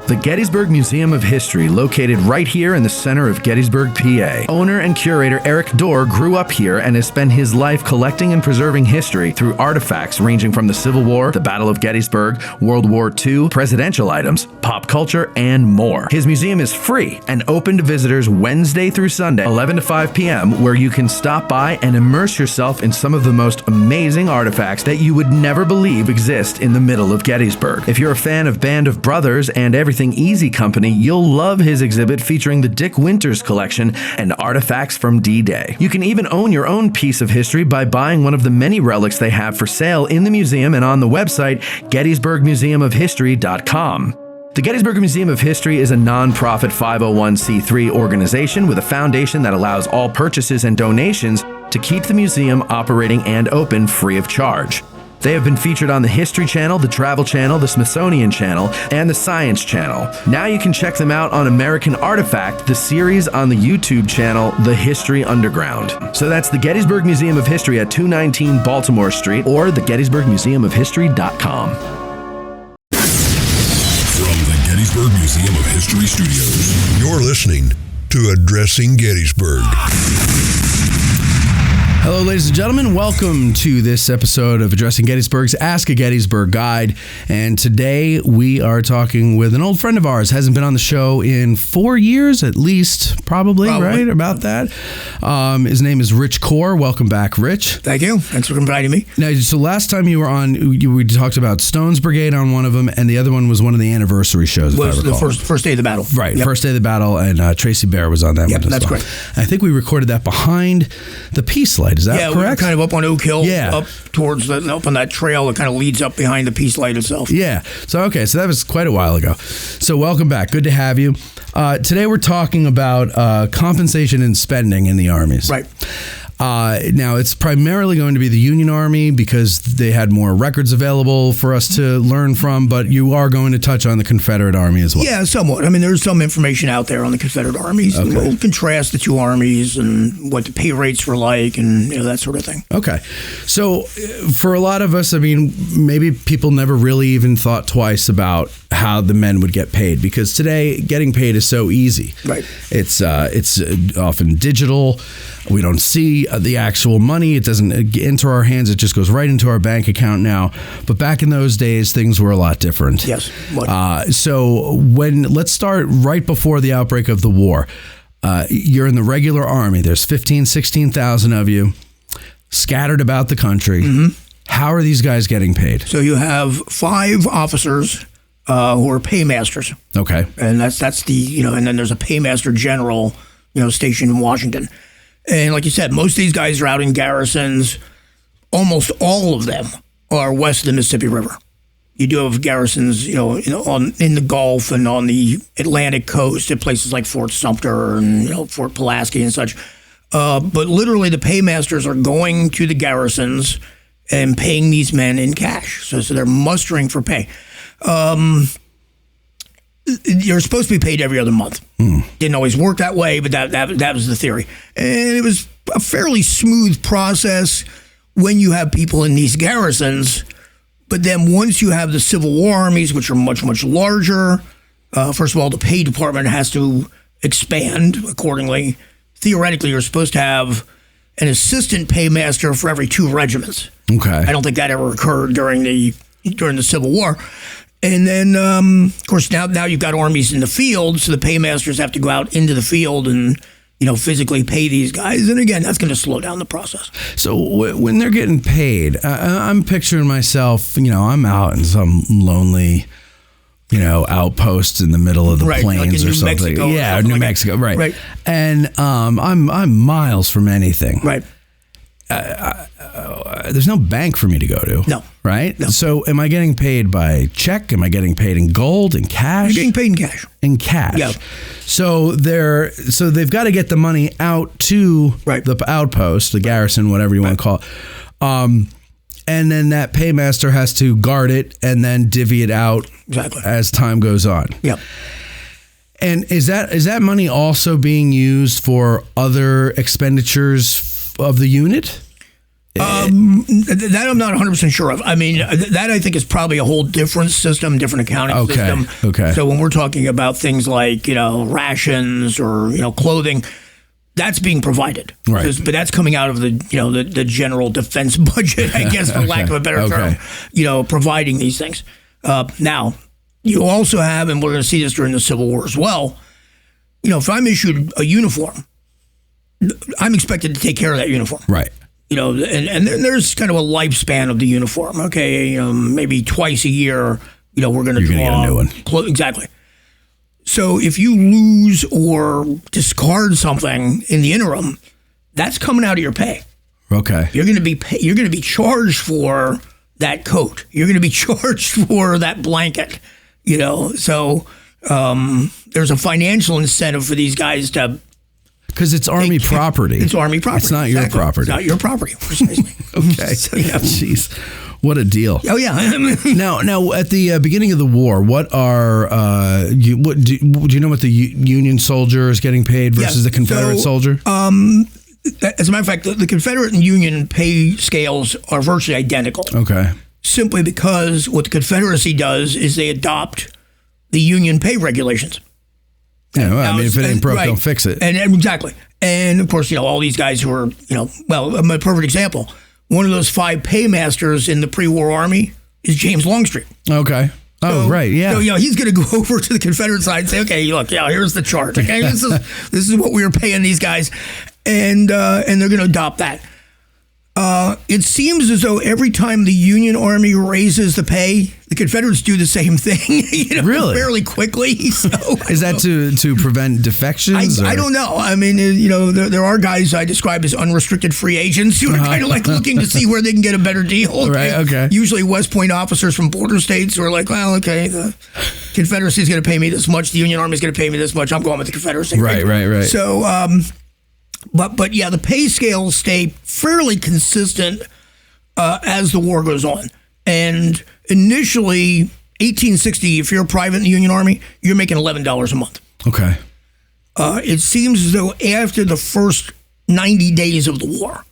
The Gettysburg Museum of History, located right here in the center of Gettysburg, PA. Owner and curator Eric Dorr grew up here and has spent his life collecting and preserving history through artifacts ranging from the Civil War, the Battle of Gettysburg, World War II, presidential items, pop culture, and more. His museum is free and open to visitors Wednesday through Sunday, 11 to 5 p.m., where you can stop by and immerse yourself in some of the most amazing artifacts that you would never believe exist in the middle of Gettysburg. If you're a fan of Band of Brothers and Everything Easy Company, you'll love his exhibit featuring the Dick Winters collection and artifacts from D-Day. You can even own your own piece of history by buying one of the many relics they have for sale in the museum and on the website GettysburgMuseumofHistory.com. The Gettysburg Museum of History is a non-profit 501c3 organization with a foundation that allows all purchases and donations to keep the museum operating and open free of charge. They have been featured on the History Channel, the Travel Channel, the Smithsonian Channel, and the Science Channel. Now you can check them out on American Artifact, the series on the YouTube channel, The History Underground. So that's the Gettysburg Museum of History at 219 Baltimore Street or the GettysburgMuseumofHistory.com. From the Gettysburg Museum of History Studios, you're listening to Addressing Gettysburg. Hello, ladies and gentlemen. Welcome to this episode of Addressing Gettysburg's Ask a Gettysburg Guide. And today we are talking with an old friend of ours. Hasn't been on the show in 4 years at least, probably. Right? About that. His name is Rich Kohr. Welcome back, Rich. Thank you. Thanks for inviting me. Now, so last time you were on, we talked about Stone's Brigade on one of them, and the other one was one of the anniversary shows. It was the first day of the battle. Right, first day of the battle, and Tracy Bear was on that one as that's well. correct. I think we recorded that behind the Peace Light. Is that correct? We were kind of up on Oak Hill, Yeah. up towards up on that trail that kind of leads up behind the Peace Light itself. Yeah. So that was quite a while ago. So welcome back. Good to have you. Today we're talking about compensation and spending in the armies. Right. Now, it's primarily going to be the Union Army because they had more records available for us to learn from, but you are going to touch on the Confederate Army as well. Yeah, somewhat. I mean, there's some information out there on the Confederate armies. Okay. We'll contrast the two armies and what the pay rates were like and that sort of thing. Okay. So for a lot of us, I mean, maybe people never really even thought twice about how the men would get paid because today getting paid is so easy. Right. It's often digital. We don't see the actual money. It doesn't enter our hands. It just goes right into our bank account now. But back in those days, things were a lot different. Yes. So let's start right before the outbreak of the war. You're in the regular army. There's 16,000 of you scattered about the country. Mm-hmm. How are these guys getting paid? So you have 5 officers who are paymasters. Okay. And that's the, and then there's a paymaster general, stationed in Washington. And like you said, most of these guys are out in garrisons. Almost all of them are west of the Mississippi River. You do have garrisons, in the Gulf and on the Atlantic coast at places like Fort Sumter and Fort Pulaski and such. But literally, the paymasters are going to the garrisons and paying these men in cash. So they're mustering for pay. You're supposed to be paid every other month. Didn't always work that way, but that was the theory. And it was a fairly smooth process when you have people in these garrisons. But then once you have the Civil War armies, which are much, much larger, first of all, the pay department has to expand accordingly. Theoretically, you're supposed to have an assistant paymaster for every 2 regiments. Okay. I don't think that ever occurred during the Civil War. And then, of course, now you've got armies in the field, so the paymasters have to go out into the field and, physically pay these guys. And again, that's going to slow down the process. So when they're getting paid, I'm picturing myself, I'm out in some lonely, outpost in the middle of the plains like or something. Mexico New Mexico, right. Right. And I'm miles from anything. Right. There's no bank for me to go to. No. Right? No. So am I getting paid by check? Am I getting paid in gold, in cash? You're getting paid in cash. In cash. Yeah. So they've got to get the money out to the outpost, the garrison, whatever you want to call it. And then that paymaster has to guard it and then divvy it out as time goes on. Yeah. And is that money also being used for other expenditures of the unit? That I'm not 100% sure of. I mean, that I think is probably a whole different system, different accounting system. Okay. So when we're talking about things like, rations or, clothing, that's being provided. Right. But that's coming out of the, the general defense budget, I guess, for lack of a better term, providing these things. Now, you also have, and we're going to see this during the Civil War as well, if I'm issued a uniform, I'm expected to take care of that uniform. Right. And then there's kind of a lifespan of the uniform. Okay, maybe twice a year, we're going to draw. Get a new one. Exactly. So if you lose or discard something in the interim, that's coming out of your pay. Okay. You're going to be charged for that coat. You're going to be charged for that blanket. So there's a financial incentive for these guys to. Because it's Army property. It's Army property. It's not your property. It's not your property, precisely. Okay. So, yeah. Jeez. What a deal. Oh, yeah. Now, at the beginning of the war, what are, do you know what the Union soldier is getting paid versus the Confederate soldier? As a matter of fact, the Confederate and Union pay scales are virtually identical. Okay. Simply because what the Confederacy does is they adopt the Union pay regulations. Yeah, well, if it ain't broke, don't fix it. And exactly. And of course, all these guys who are, a perfect example. One of those 5 paymasters in the pre-war army is James Longstreet. Okay. Oh, right. Yeah. So, he's going to go over to the Confederate side and say, okay, look, here's the chart. Okay, this is what we were paying these guys, and they're going to adopt that. It seems as though every time the Union Army raises the pay, the Confederates do the same thing. Really? Fairly quickly. So, is that to prevent defections? I don't know. I mean, there are guys I describe as unrestricted free agents who are kind of like looking to see where they can get a better deal. Right. Okay. Usually West Point officers from border states who are like, well, okay, the Confederacy is going to pay me this much. The Union Army is going to pay me this much. I'm going with the Confederacy. Right. So, But yeah, the pay scales stay fairly consistent as the war goes on. And initially, 1860, if you're a private in the Union Army, you're making $11 a month. Okay. It seems as though after the first 90 days of the war,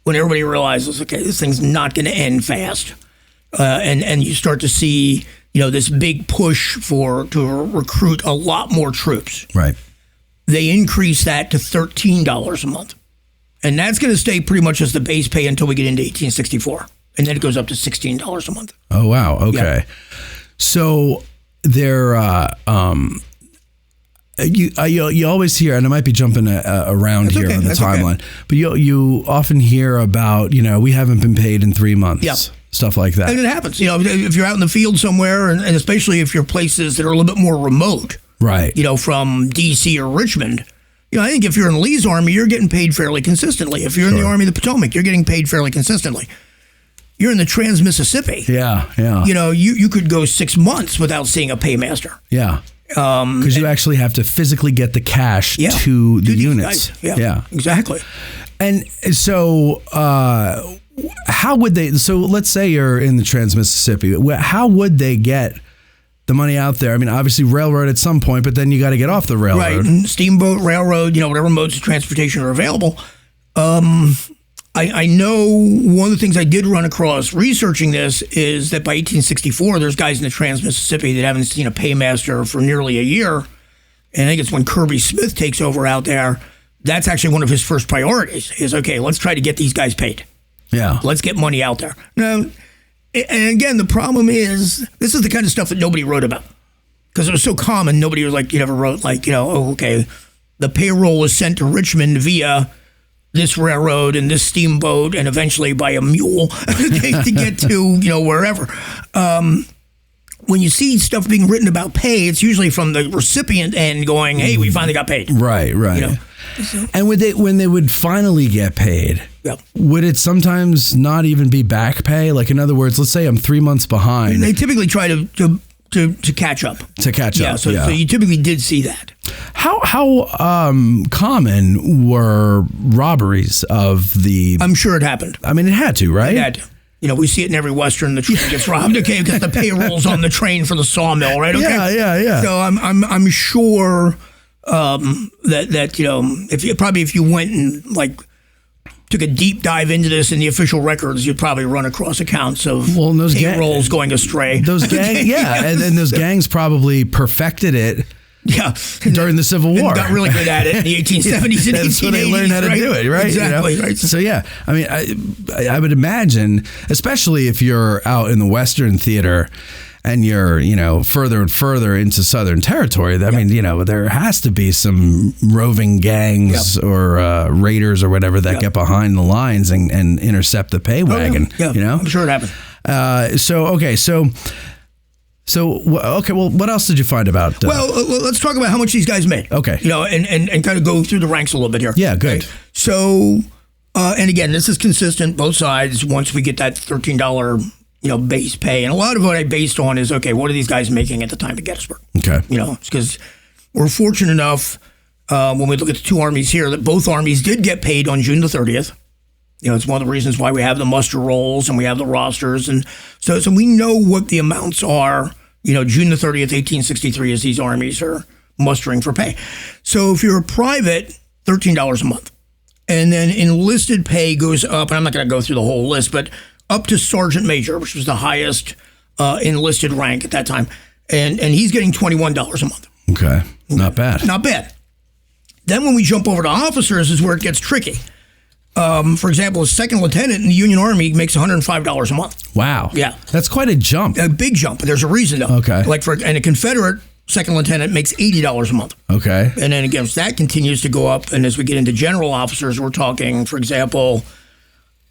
when everybody realizes, okay, this thing's not going to end fast, and you start to see, this big push to recruit a lot more troops. Right. They increase that to $13 a month. And that's going to stay pretty much as the base pay until we get into 1864. And then it goes up to $16 a month. Oh, wow. Okay. Yeah. So there, you always hear, and I might be jumping around here on the timeline, but you often hear about, we haven't been paid in 3 months. Yeah. Stuff like that. And it happens. If you're out in the field somewhere, and especially if you're places that are a little bit more remote. Right. From D.C. or Richmond, I think if you're in Lee's Army, you're getting paid fairly consistently. If you're in the Army of the Potomac, you're getting paid fairly consistently. You're in the Trans-Mississippi. Yeah. You could go 6 months without seeing a paymaster. Yeah. Because you actually have to physically get the cash to the units. Yeah, exactly. And so how would they, so let's say you're in the Trans-Mississippi, how would they get the money out there? I mean, obviously railroad at some point, but then you got to get off the railroad. Right, and steamboat, railroad, whatever modes of transportation are available. I know one of the things I did run across researching this is that by 1864, there's guys in the Trans-Mississippi that haven't seen a paymaster for nearly a year. And I think it's when Kirby Smith takes over out there, that's actually one of his first priorities is, okay, let's try to get these guys paid. Yeah. Let's get money out there. Now, and again, the problem is, this is the kind of stuff that nobody wrote about. Because it was so common, nobody was like, you never wrote like, okay, the payroll was sent to Richmond via this railroad and this steamboat and eventually by a mule to get to, wherever. When you see stuff being written about pay, it's usually from the recipient end going, hey, we finally got paid. Right. And when they would finally get paid, would it sometimes not even be back pay? Like, in other words, let's say I'm 3 months behind. They typically try to catch up. To catch up. So you typically did see that. How common were robberies of the... I'm sure it happened. I mean, it had to, right? It had to. We see it in every Western. The train gets robbed, okay, because the payroll's on the train for the sawmill, right? Okay? Yeah. So I'm sure that if you went and like took a deep dive into this in the official records, you'd probably run across accounts of payrolls going astray. Those gangs, yeah, and those gangs probably perfected it. Yeah, during the Civil War, and got really good at it in the 1870s and 1880s. That's when they learned how to do it, right? Exactly. Right. So yeah, I mean, I would imagine, especially if you're out in the Western theater and you're, further and further into Southern territory. I mean, there has to be some roving gangs or raiders or whatever that get behind the lines and intercept the pay wagon. I'm sure it happened. So, well, what else did you find about? Well, let's talk about how much these guys made. Okay. And kind of go through the ranks a little bit here. Yeah, good. Okay? So, and again, this is consistent both sides once we get that $13, base pay. And a lot of what I based on is, okay, what are these guys making at the time of Gettysburg? Okay. Because we're fortunate enough when we look at the two armies here that both armies did get paid on June the 30th. It's one of the reasons why we have the muster rolls and we have the rosters. And so we know what the amounts are, June the 30th, 1863, as these armies are mustering for pay. So if you're a private, $13 a month. And then enlisted pay goes up, and I'm not going to go through the whole list, but up to sergeant major, which was the highest enlisted rank at that time. And he's getting $21 a month. Okay. Not bad. Not bad. Then when we jump over to officers is where it gets tricky. For example, a second lieutenant in the Union Army makes $105 a month. Wow. Yeah. That's quite a jump. A big jump. There's a reason, though. Okay. And a Confederate second lieutenant makes $80 a month. Okay. And then again, that continues to go up. And as we get into general officers, we're talking, for example,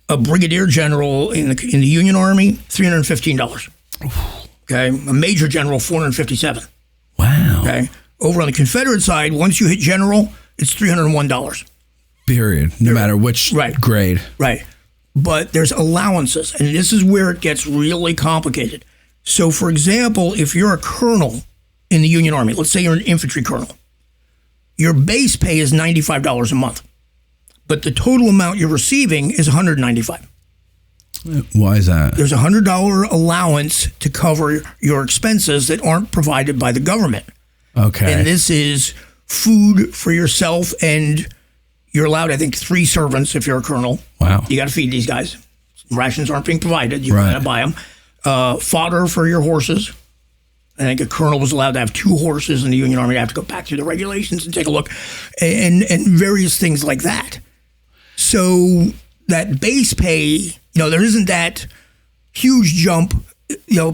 a brigadier general in the Union Army, $315. Okay. A major general, $457. Wow. Okay. Over on the Confederate side, once you hit general, it's $301. Period. No matter which grade. Right. But there's allowances, and this is where it gets really complicated. So, for example, if you're a colonel in the Union Army, let's say you're an infantry colonel, your base pay is $95 a month, but the total amount you're receiving is $195. Why is that? There's a $100 allowance to cover your expenses that aren't provided by the government. Okay. And this is food for yourself, and you're allowed, I think, 3 servants if you're a colonel. Wow. You got to feed these guys. Rations aren't being provided. You got to buy them. Fodder for your horses. I think a colonel was allowed to have 2 horses in the Union Army. I have to go back through the regulations and take a look. And various things like that. So that base pay, there isn't that huge jump.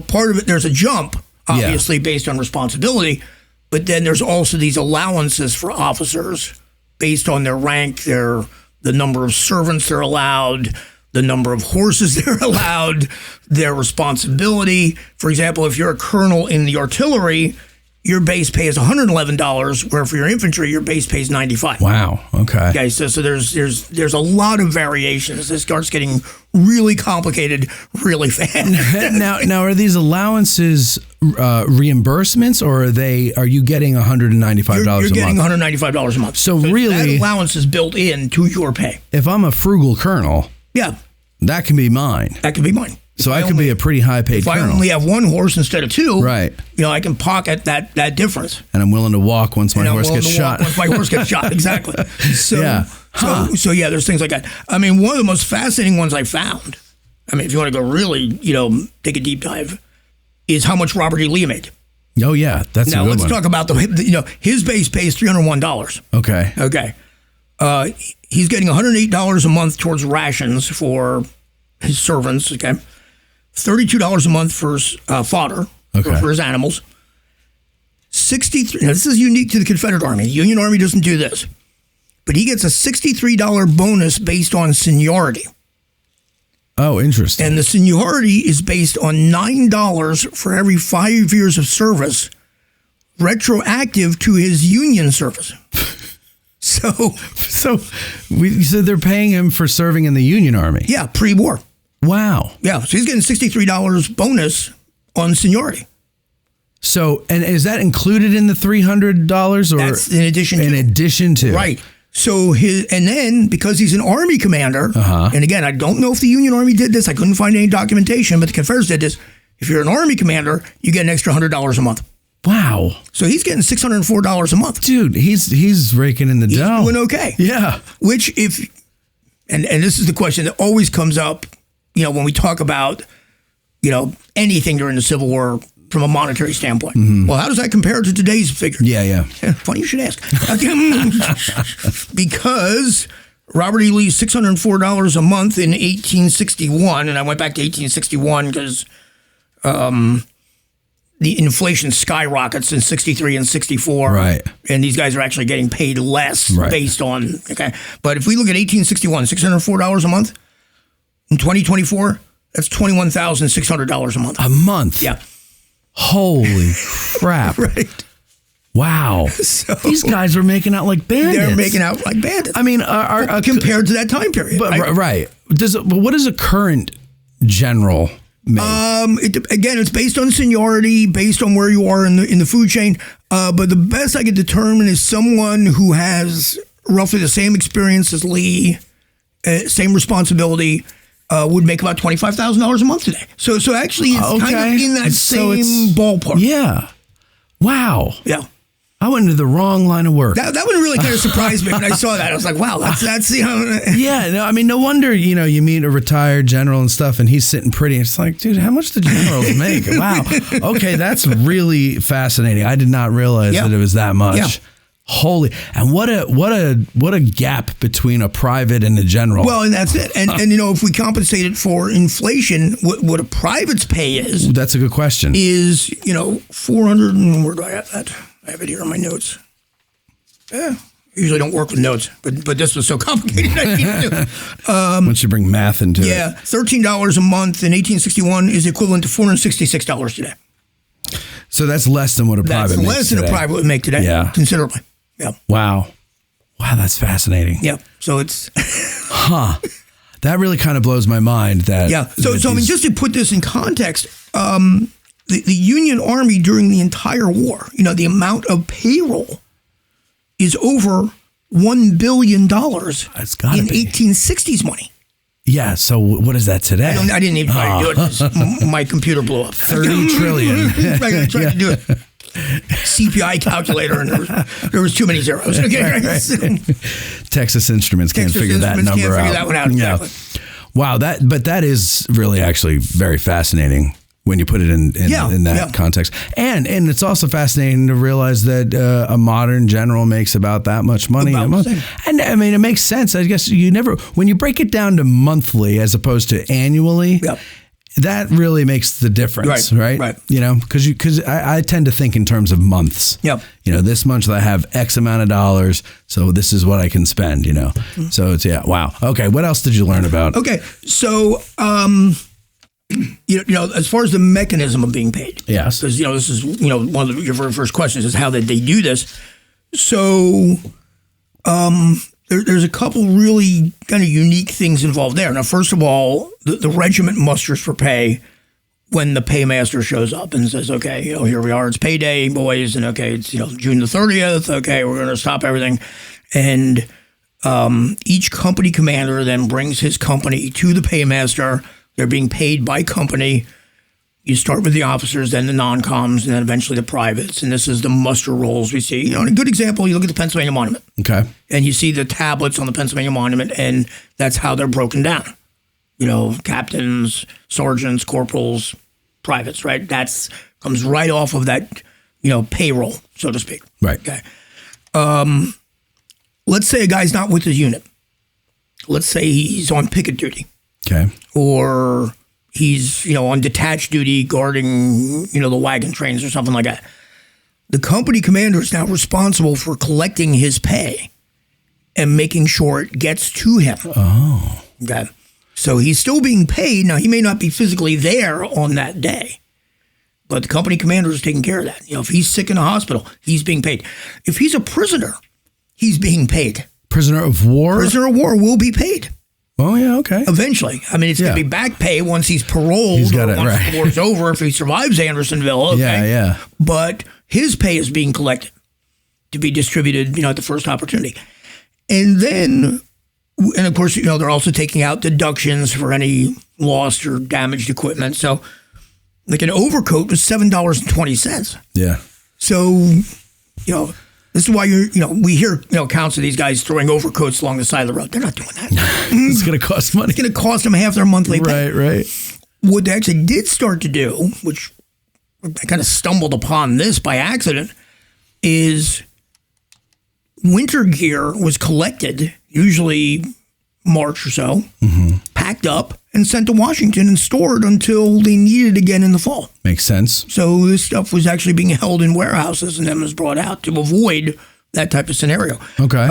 Part of it, there's a jump, obviously, based on responsibility. But then there's also these allowances for officers based on their rank, the number of servants they're allowed, the number of horses they're allowed, their responsibility. For example, if you're a colonel in the artillery, your base pay is $111, where for your infantry, your base pay is $95. Wow. Okay. Okay. So there's a lot of variations. This starts getting really complicated really fast. Now are these allowances reimbursements, or are you getting $195 a month? You're getting $195 a month. So really, that allowance is built into your pay. If I'm a frugal colonel, yeah, that can be mine. That can be mine. So I could be a pretty high-paid colonel. If I only have 1 horse instead of 2, right? I can pocket that difference. And I'm willing to walk once my horse gets shot. Once my horse gets shot, exactly. So, yeah. So there's things like that. I mean, one of the most fascinating ones I found, if you want to go really, take a deep dive, is how much Robert E. Lee made. Oh, yeah. That's a good one. Now, let's talk about his base pay is $301. Okay. Okay. He's getting $108 a month towards rations for his servants, okay? $32 a month for fodder for his animals. $63. Now, this is unique to the Confederate Army. The Union Army doesn't do this. But he gets a $63 bonus based on seniority. Oh, interesting. And the seniority is based on $9 for every 5 years of service, retroactive to his Union service. So they're paying him for serving in the Union Army. Yeah, pre-war. Wow. Yeah, so he's getting $63 bonus on seniority. So, and is that included in the $300 or that's in addition to? In addition to. Right. So and then because he's an Army commander, and again, I don't know if the Union Army did this. I couldn't find any documentation, but the Confederates did this. If you're an Army commander, you get an extra $100 a month. Wow. So he's getting $604 a month. Dude, he's raking in the dough. He's doing okay. Yeah. Which and this is the question that always comes up, when we talk about, anything during the Civil War from a monetary standpoint. Well, how does that compare to today's figure? Yeah. Funny you should ask. Because Robert E. Lee's $604 a month in 1861, and I went back to 1861 because the inflation skyrockets in 63 and 64. Right. And these guys are actually getting paid less based on, okay. But if we look at 1861, $604 a month, in 2024, that's $21,600 a month. A month? Yeah. Holy crap. Right. Wow. So, these guys are making out like bandits. They're making out like bandits. I mean, compared to that time period. But, right. But what does a current general make? Again, it's based on seniority, based on where you are in the food chain. But the best I could determine is someone who has roughly the same experience as Lee, same responsibility, would make about $25,000 a month today. So actually, it's kind of in that same ballpark. Yeah. Wow. Yeah. I went into the wrong line of work. That one really kind of surprised me when I saw that. I was like, wow, that's Yeah, no, I mean, no wonder, you meet a retired general and stuff, and he's sitting pretty. It's like, dude, how much do generals make? Wow. Okay, that's really fascinating. I did not realize that it was that much. Yeah. Holy, and what a gap between a private and a general. Well, and that's it. And if we compensate it for inflation, what a private's pay is. That's a good question. Is, 400, and where do I have that? I have it here in my notes. Yeah, I usually don't work with notes, but this was so complicated. I needed to. Once you bring math into it. Yeah, $13 a month in 1861 is equivalent to $466 today. So that's less than what a private makes today. That's less than a private would make today. Yeah. Considerably. Yeah. Wow, that's fascinating. Yeah. So it's... That really kind of blows my mind that... Yeah. So I mean, just to put this in context... The Union Army during the entire war, the amount of payroll is over $1 billion in 1860s money. Yeah, so what is that today? I didn't even try to do it because my computer blew up. 30 trillion. I tried to do it. CPI calculator, and there was too many zeros. Okay, right. Texas Instruments can't figure that number out. Can't figure that one out, exactly. Wow, that is really actually very fascinating when you put it in that context. And it's also fascinating to realize that a modern general makes about that much money a month. And I mean, it makes sense. I guess when you break it down to monthly as opposed to annually, that really makes the difference, right? Right. Because I tend to think in terms of months. Yep. This month I have X amount of dollars, so this is what I can spend, Mm-hmm. So it's, wow. Okay, what else did you learn about? Okay, so... as far as the mechanism of being paid. Yes. Because, this is, one of your very first questions is how did they do this? So there's a couple really kind of unique things involved there. Now, first of all, the regiment musters for pay when the paymaster shows up and says, okay, here we are, it's payday, boys, and okay, it's, June the 30th, okay, we're going to stop everything. And each company commander then brings his company to the paymaster. They're being paid by company. You start with the officers, then the non-coms, and then eventually the privates. And this is the muster rolls we see. And a good example, you look at the Pennsylvania Monument. Okay. And you see the tablets on the Pennsylvania Monument, and that's how they're broken down. Captains, sergeants, corporals, privates, right? That's comes right off of that, payroll, so to speak. Right. Okay. Let's say a guy's not with his unit. Let's say he's on picket duty. Okay. Or he's, on detached duty guarding, the wagon trains or something like that. The company commander is now responsible for collecting his pay and making sure it gets to him. Oh. Okay. So he's still being paid. Now, he may not be physically there on that day, but the company commander is taking care of that. If he's sick in a hospital, he's being paid. If he's a prisoner, he's being paid. Prisoner of war? Prisoner of war will be paid. Oh, yeah, okay. Eventually. I mean, it's going to be back pay once he's paroled. He's got it, once right. the war's over, if he survives Andersonville. Okay. Yeah. But his pay is being collected to be distributed, at the first opportunity. And then, and of course, they're also taking out deductions for any lost or damaged equipment. So, like an overcoat was $7.20. Yeah. So, This is why we hear accounts of these guys throwing overcoats along the side of the road. They're not doing that. It's going to cost money. It's going to cost them half their monthly pay. Right. What they actually did start to do, which I kind of stumbled upon this by accident, is winter gear was collected, usually March or so, packed up and sent to Washington and stored until they needed it again in the fall. Makes sense. So this stuff was actually being held in warehouses and then was brought out to avoid that type of scenario. Okay.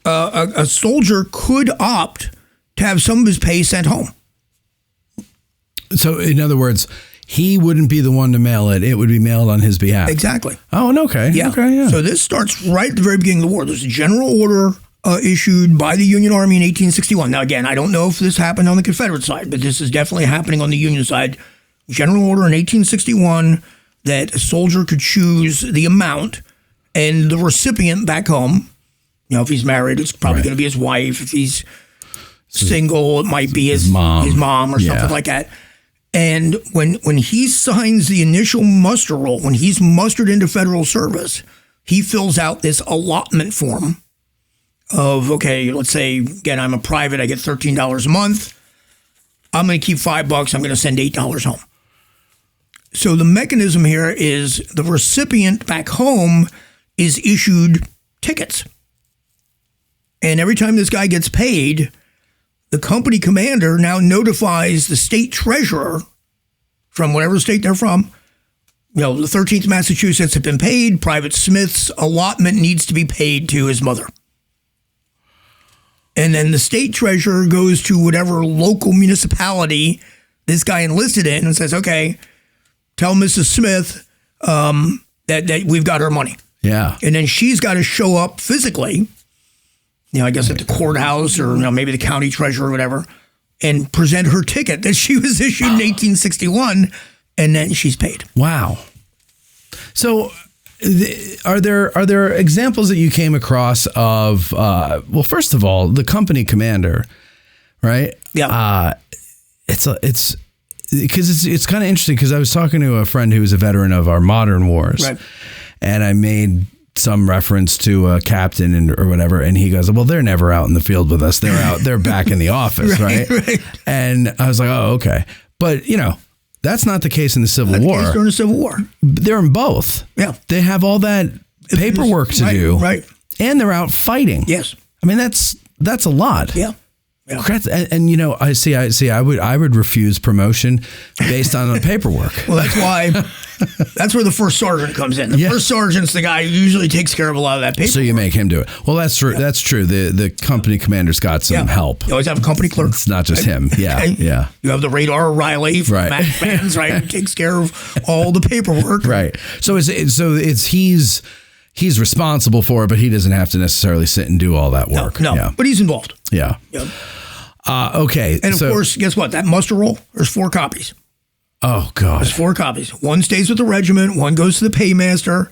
A soldier could opt to have some of his pay sent home. So, in other words, he wouldn't be the one to mail it. It would be mailed on his behalf. Exactly. Oh, and okay. Yeah. Okay, yeah. So this starts right at the very beginning of the war. There's a general order issued by the Union Army in 1861. Now, again, I don't know if this happened on the Confederate side, but this is definitely happening on the Union side. General order in 1861 that a soldier could choose the amount and the recipient back home. If he's married, it's probably going to be his wife. If he's single, it might be his mom or something like that. And when he signs the initial muster roll, when he's mustered into federal service, he fills out this allotment form of, okay, let's say, again, I'm a private, I get $13 a month. I'm going to keep $5. I'm going to send $8 home. So the mechanism here is the recipient back home is issued tickets. And every time this guy gets paid, the company commander now notifies the state treasurer from whatever state they're from. The 13th Massachusetts have been paid. Private Smith's allotment needs to be paid to his mother. And then the state treasurer goes to whatever local municipality this guy enlisted in and says, okay, tell Mrs. Smith that we've got her money. Yeah. And then she's got to show up physically, I guess at the courthouse or maybe the county treasurer or whatever, and present her ticket that she was issued in 1861, and then she's paid. Wow. So are there examples that you came across of, well, first of all, the company commander, right? Yeah. It's because it's kind of interesting because I was talking to a friend who was a veteran of our modern wars, right, and I made some reference to a captain or whatever, and he goes, well, they're never out in the field with us. They're back in the office, right? And I was like, oh, okay. But, that's not the case in the Civil War. During the Civil War. They're in both. Yeah. They have all that paperwork to do. Right. And they're out fighting. Yes. I mean, that's a lot. Yeah. And I would refuse promotion based on the paperwork. Well, that's where the first sergeant comes in. The first sergeant's the guy who usually takes care of a lot of that paperwork. So you make him do it. Well, that's true. Yeah. That's true. The company commander's got some help. You always have a company clerk. It's not just him. Yeah. Okay. Yeah. You have the radar Riley from Mac Fans, right? Who takes care of all the paperwork. Right. So he's responsible for it, but he doesn't have to necessarily sit and do all that work. No. Yeah. But he's involved. Yeah. Yep. Okay. And of course, guess what? That muster roll, there's 4 copies. Oh, God. There's 4 copies. One stays with the regiment. One goes to the paymaster.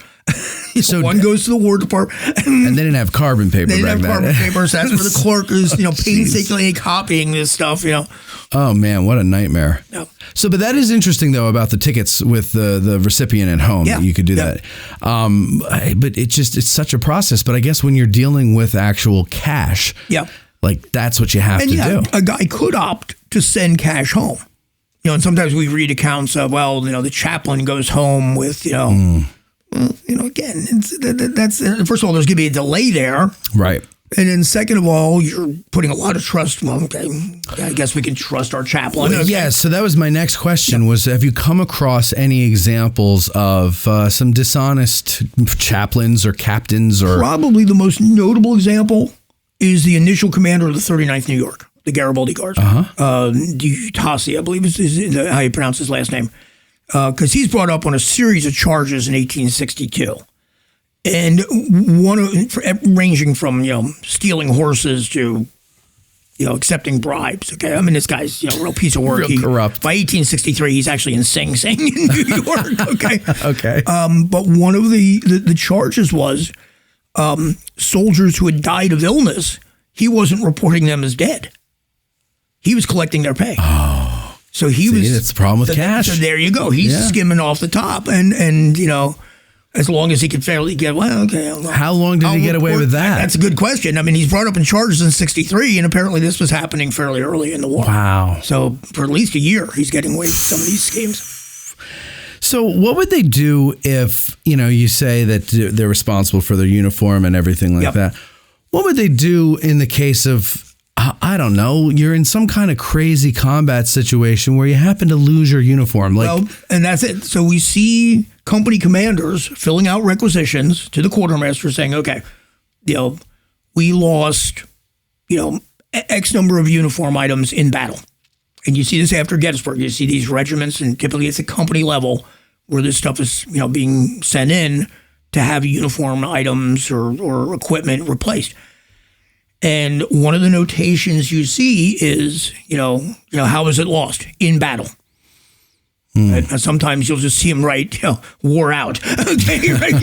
So one goes to the War Department. And they didn't have carbon paper back then. They didn't have carbon paper. So that's where the clerk is, painstakingly copying this stuff, Oh, man, what a nightmare. No. So, but that is interesting, though, about the tickets with the recipient at home. Yeah. You could do that. But it's such a process. But I guess when you're dealing with actual cash, that's what you have to do. A guy could opt to send cash home. And sometimes we read accounts of, the chaplain goes home with, again, that's first of all, there's going to be a delay there. Right. And then second of all, you're putting a lot of trust. Well, okay, I guess we can trust our chaplain. Well, yeah, so that was my next question was, have you come across any examples of some dishonest chaplains or captains? Or Probably the most notable example is the initial commander of the 39th New York, the Garibaldi Guards. Tassi, I believe is how you pronounce his last name. Because he's brought up on a series of charges in 1862. And ranging from, stealing horses to, accepting bribes. Okay. I mean, this guy's, a real piece of work. Real corrupt. By 1863, he's actually in Sing Sing in New York. Okay. Okay. But one of the charges was soldiers who had died of illness, he wasn't reporting them as dead. He was collecting their pay. Oh, So he was. That's the problem with cash. So there you go. He's skimming off the top, and as long as he could fairly get. Well, okay. How long did he get away with that? That's a good question. I mean, he's brought up in charges in '63, and apparently this was happening fairly early in the war. Wow. So for at least a year, he's getting away with some of these schemes. So what would they do if, you say that they're responsible for their uniform and everything like that? What would they do in the case of, I don't know, you're in some kind of crazy combat situation where you happen to lose your uniform? And that's it. So we see company commanders filling out requisitions to the quartermaster saying, okay, we lost, X number of uniform items in battle. And you see this after Gettysburg. You see these regiments, and typically it's a company level where this stuff is, being sent in to have uniform items or equipment replaced. And one of the notations you see is, how was it lost? In battle. And sometimes you'll just see them write, wore out. Okay, right?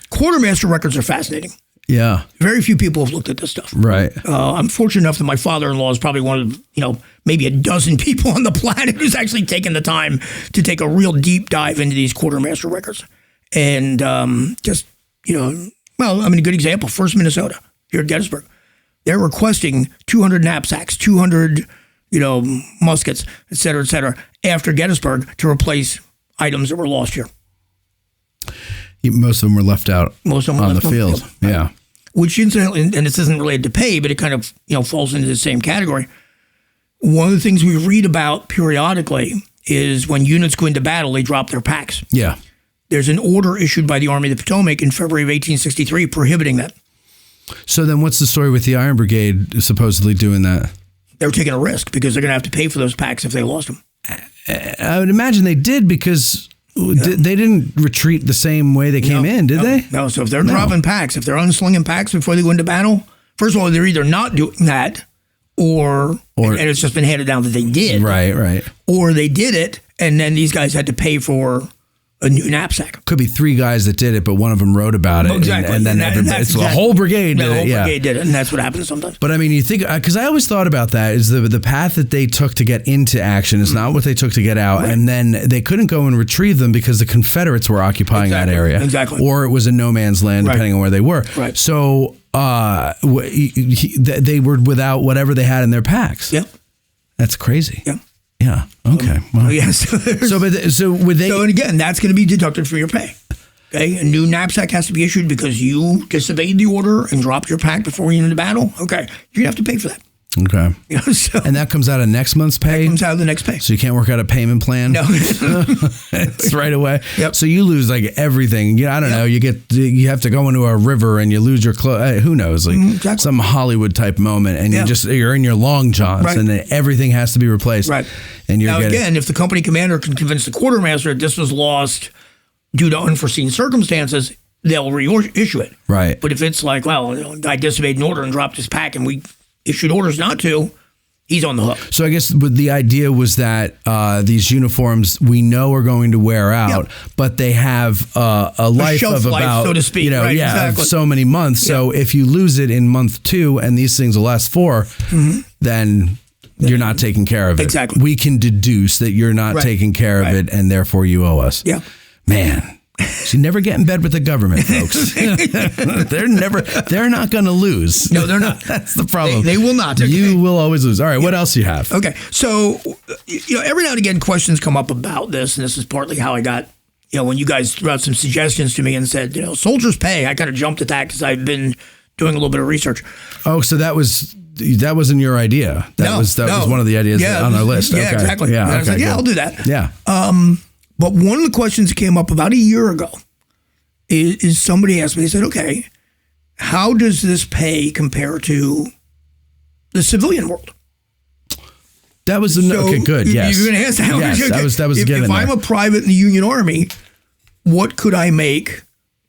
Quartermaster records are fascinating. Yeah. Very few people have looked at this stuff. Right. I'm fortunate enough that my father-in-law is probably one of, maybe a dozen people on the planet who's actually taken the time to take a real deep dive into these quartermaster records. And a good example, 1st Minnesota. Here at Gettysburg, they're requesting 200 knapsacks, 200, muskets, et cetera, after Gettysburg to replace items that were lost here. Most of them were left out on the field. Yeah. Which incidentally, and this isn't related to pay, but it kind of, falls into the same category. One of the things we read about periodically is when units go into battle, they drop their packs. Yeah. There's an order issued by the Army of the Potomac in February of 1863 prohibiting that. So then what's the story with the Iron Brigade supposedly doing that? They were taking a risk because they're going to have to pay for those packs if they lost them. I would imagine they did because they didn't retreat the same way they came in, did they? No. So if they're dropping packs, if they're unslinging packs before they go into battle, first of all, they're either not doing that or and it's just been handed down that they did. Right. Or they did it and then these guys had to pay for a new knapsack. Could be 3 guys that did it, but one of them wrote about it. Exactly. And then the whole brigade did it. The whole brigade did it, and that's what happens sometimes. But I mean, you think, because I always thought about that, is the path that they took to get into action is not what they took to get out. Right. And then they couldn't go and retrieve them because the Confederates were occupying that area. Exactly. Or it was in no man's land, depending on where they were. Right. So they were without whatever they had in their packs. Yep. That's crazy. Yeah. Yeah. Okay. Well, yes. So would they? So and again, that's going to be deducted from your pay. Okay. A new knapsack has to be issued because you disobeyed the order and dropped your pack before you went into battle. Okay. You're gonna have to pay for that. Okay. And that comes out of next month's pay? That comes out of the next pay. So you can't work out a payment plan? No. It's right away? Yep. So you lose like everything. I don't know. You have to go into a river and you lose your clothes. Who knows? Like some Hollywood type moment and you're in your long johns and then everything has to be replaced. Right. And you're again, if the company commander can convince the quartermaster that this was lost due to unforeseen circumstances, they'll reissue it. Right. But if it's like, I disobeyed an order and dropped his pack and we issued orders not to, he's on the hook. So I guess the idea was that these uniforms we know are going to wear out, but they have a life of about, so to speak, of so many months. Yeah. So if you lose it in month 2 and these things will last 4, then you're not taking care of it. Exactly. We can deduce that you're not taking care of it and therefore you owe us. Yeah. Man. So you never get in bed with the government, folks. They're not going to lose. No, they're not. That's the problem. They will not. You will always lose. All right, what else do you have? Okay, so, every now and again questions come up about this, and this is partly how I got, when you guys threw out some suggestions to me and said, soldiers pay, I kind of jumped at that because I've been doing a little bit of research. Oh, so that wasn't your idea. That was one of the ideas on our list. Yeah, okay. exactly. Yeah, I was like, I'll do that. Yeah. But one of the questions that came up about a year ago is somebody asked me, they said, okay, how does this pay compare to the civilian world? That was okay, good. Yes. You're going to ask that? Yes, that was a given. If I'm a private in the Union Army, what could I make,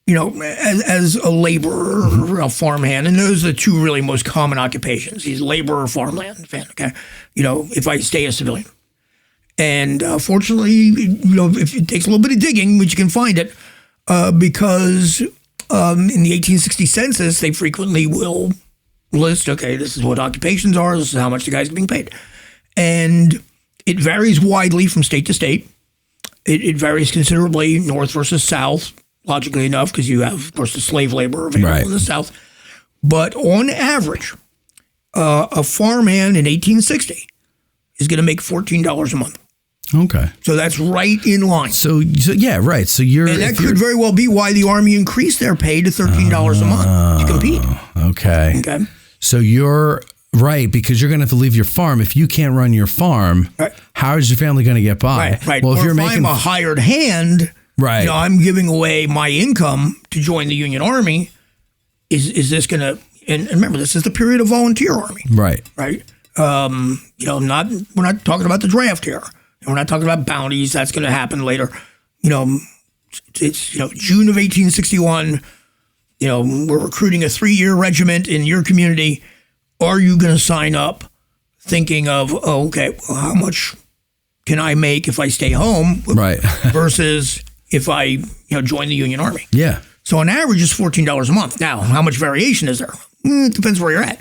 as a laborer or a farmhand? And those are the 2 really most common occupations. He's laborer or farmland fan, okay? If I stay a civilian. And fortunately, if it takes a little bit of digging, which you can find it, because in the 1860 census, they frequently will list, okay, this is what occupations are, this is how much the guy's being paid. And It varies widely from state to state. It varies considerably north versus south, logically enough, because you have, of course, the slave labor available in the South. But on average, a farmhand in 1860 is going to make $14 a month. Okay. So that's right in line. So yeah, right. So you're... And that could very well be why the Army increased their pay to $13 a month to compete. Okay. So you're... Right, because you're going to have to leave your farm. If you can't run your farm, how is your family going to get by? Right. Well, if I'm a hired hand, I'm giving away my income to join the Union Army. Is this going to? And remember, this is the period of volunteer army. Right. We're not talking about the draft here. We're not talking about bounties. That's going to happen later. It's June of 1861. We're recruiting a 3-year regiment in your community. Are you going to sign up thinking of, how much can I make if I stay home? Versus if I join the Union Army. Yeah. So on average, it's $14 a month. Now, how much variation is there? It depends where you're at.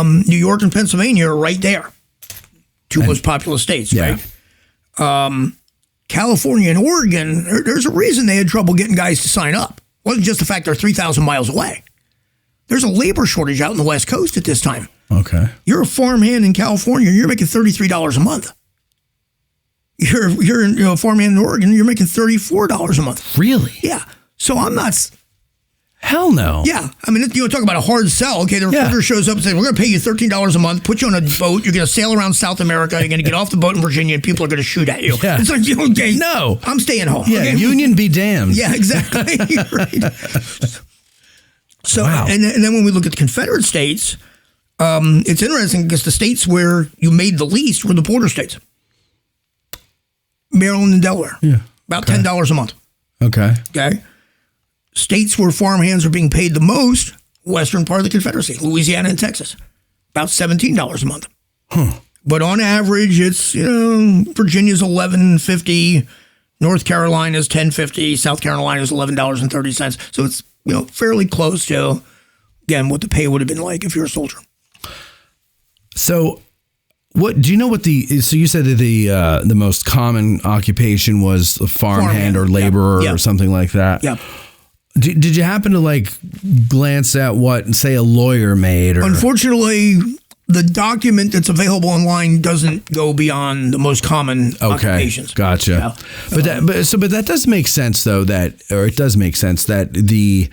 New York and Pennsylvania are right there. Two most populous states, right? California and Oregon, there's a reason they had trouble getting guys to sign up. It wasn't just the fact they're 3,000 miles away. There's a labor shortage out in the West Coast at this time. Okay. You're a farmhand in California, you're making $33 a month. You're a farmhand in Oregon, you're making $34 a month. Really? Yeah. So I'm not... Hell no. Yeah. I mean, talk about a hard sell. Okay, the recruiter shows up and says, we're going to pay you $13 a month, put you on a boat, you're going to sail around South America, you're going to get off the boat in Virginia, and people are going to shoot at you. Yeah. It's like, okay, no. I'm staying home. Yeah, okay? Union be damned. Yeah, exactly. Right. So, and then when we look at the Confederate states, it's interesting because the states where you made the least were the border states. Maryland and Delaware. Yeah. About $10 a month. Okay. States where farmhands are being paid the most, western part of the Confederacy, Louisiana and Texas. About $17 a month. But on average, it's, Virginia's $11.50, North Carolina's $10.50, South Carolina's $11.30. So it's, fairly close to, again, what the pay would have been like if you're a soldier. So what do you know what so you said that the most common occupation was a farmhand or laborer or something like that? Yeah. Did you happen to glance at what, say, a lawyer made? Or? Unfortunately, the document that's available online doesn't go beyond the most common occupations. Gotcha. But that does make sense, though. It does make sense that the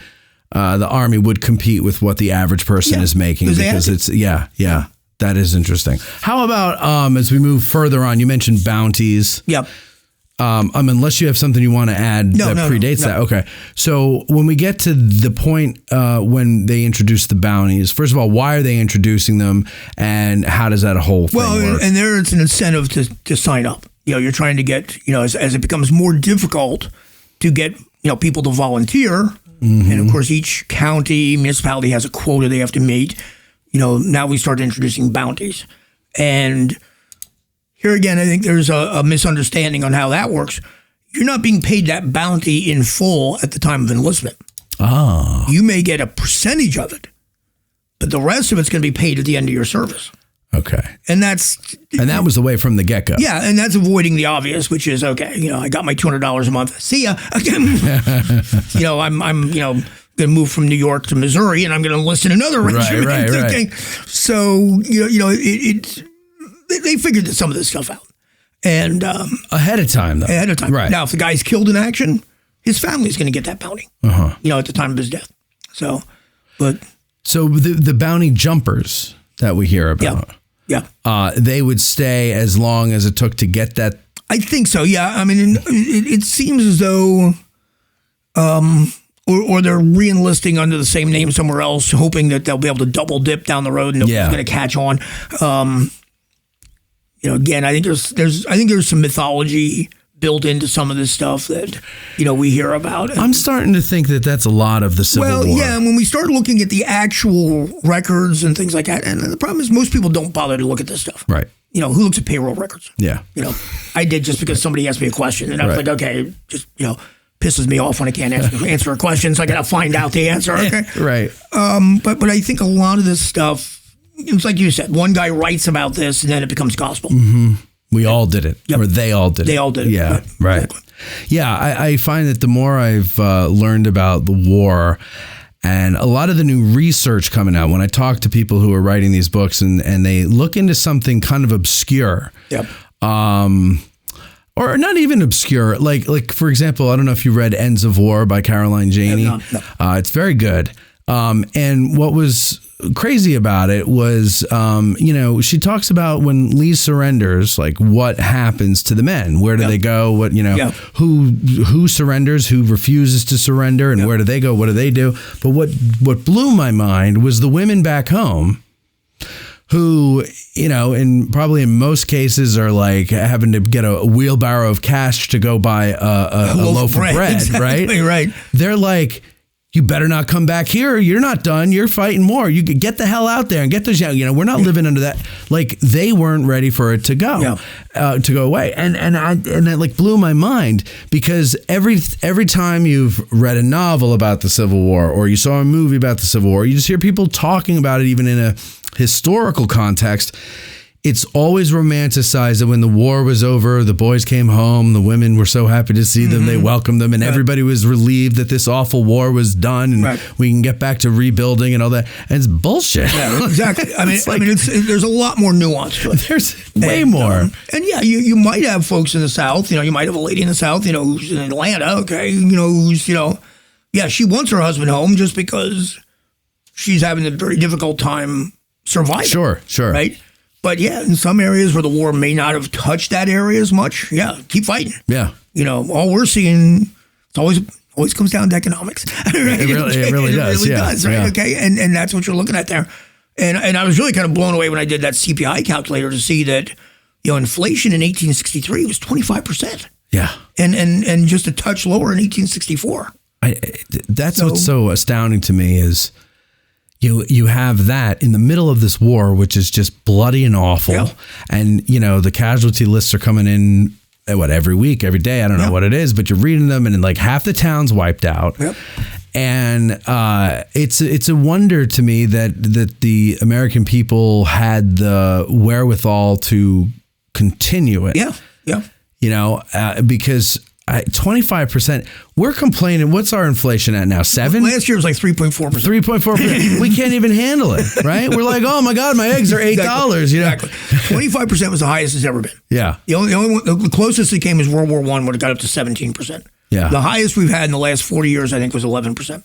Army would compete with what the average person is making because it's that is interesting. How about as we move further on? You mentioned bounties. Yep. Unless you have something you want to add that predates that. Okay. So when we get to the point when they introduce the bounties, first of all, why are they introducing them and how does that whole thing work? And there it's an incentive to sign up. You're trying to get, as it becomes more difficult to get, people to volunteer. Mm-hmm. And of course, each county, municipality has a quota they have to meet. Now we start introducing bounties. And here again, I think there's a misunderstanding on how that works. You're not being paid that bounty in full at the time of enlistment. Oh. You may get a percentage of it, but the rest of it's going to be paid at the end of your service. Okay. And that was the way from the get-go. Yeah, and that's avoiding the obvious, which is, I got my $200 a month. See ya. I'm going to move from New York to Missouri, and I'm going to enlist in another regiment. Right. So, they figured some of this stuff out. And ahead of time, though. Ahead of time. Right. Now, if the guy's killed in action, his family's going to get that bounty, at the time of his death. So the bounty jumpers that we hear about, they would stay as long as it took to get that? I think so, yeah. I mean, it seems as though... Or they're re-enlisting under the same name somewhere else, hoping that they'll be able to double dip down the road and nobody's going to catch on. Again, I think there's some mythology built into some of this stuff that we hear about. I'm starting to think that that's a lot of the Civil War. Well, yeah, and when we start looking at the actual records and things like that, and the problem is most people don't bother to look at this stuff. Right. Who looks at payroll records? Yeah. I did just because somebody asked me a question, and I was like, okay, just pisses me off when I can't answer a question, so I got to find out the answer. Okay. Right. But I think a lot of this stuff, it's like you said, one guy writes about this and then it becomes gospel. Mm-hmm. We all did it, or they all did it. They all did it. Yeah, right. Exactly. Yeah, I find that the more I've learned about the war and a lot of the new research coming out, when I talk to people who are writing these books and they look into something kind of obscure, or not even obscure, like for example, I don't know if you read Ends of War by Caroline Janney. No. It's very good. And what was crazy about it was, she talks about when Lee surrenders, like what happens to the men, where do they go, what, who surrenders, who refuses to surrender, and where do they go, what do they do? But what blew my mind was the women back home who, probably in most cases are like having to get a wheelbarrow of cash to go buy a loaf of bread, exactly, right? They're like, you better not come back here. You're not done. You're fighting more. You get the hell out there and get those. We're not living under that. Like they weren't ready for it to go, to go away. And that like blew my mind because every time you've read a novel about the Civil War or you saw a movie about the Civil War, you just hear people talking about it, even in a historical context. It's always romanticized that when the war was over, the boys came home, the women were so happy to see them, they welcomed them, and everybody was relieved that this awful war was done and we can get back to rebuilding and all that. And it's bullshit. Yeah, exactly. I mean, there's a lot more nuance to it. There's way more. And you might have folks in the South, you might have a lady in the South, who's in Atlanta, who's, she wants her husband home just because she's having a very difficult time surviving. Sure. Right? But in some areas where the war may not have touched that area as much, keep fighting. Yeah. All we're seeing, it always comes down to economics. Right? It really does. It really does, right? Yeah. Okay. And that's what you're looking at there. And I was really kind of blown away when I did that CPI calculator to see that, inflation in 1863 was 25%. Yeah. And just a touch lower in 1864. What's so astounding to me is you have that in the middle of this war, which is just bloody and awful. And, the casualty lists are coming in, every week, every day. I don't know what it is, but you're reading them and like half the town's wiped out. And it's a wonder to me that the American people had the wherewithal to continue it. Because 25%, we're complaining. What's our inflation at now? 7? Last year was like 3.4%. 3.4%. We can't even handle it, right? We're like, oh my God, my eggs are $8. Exactly. 25% was the highest it's ever been. Yeah. The only one, the closest it came is World War I, when it got up to 17%. Yeah. The highest we've had in the last 40 years, I think, was 11%.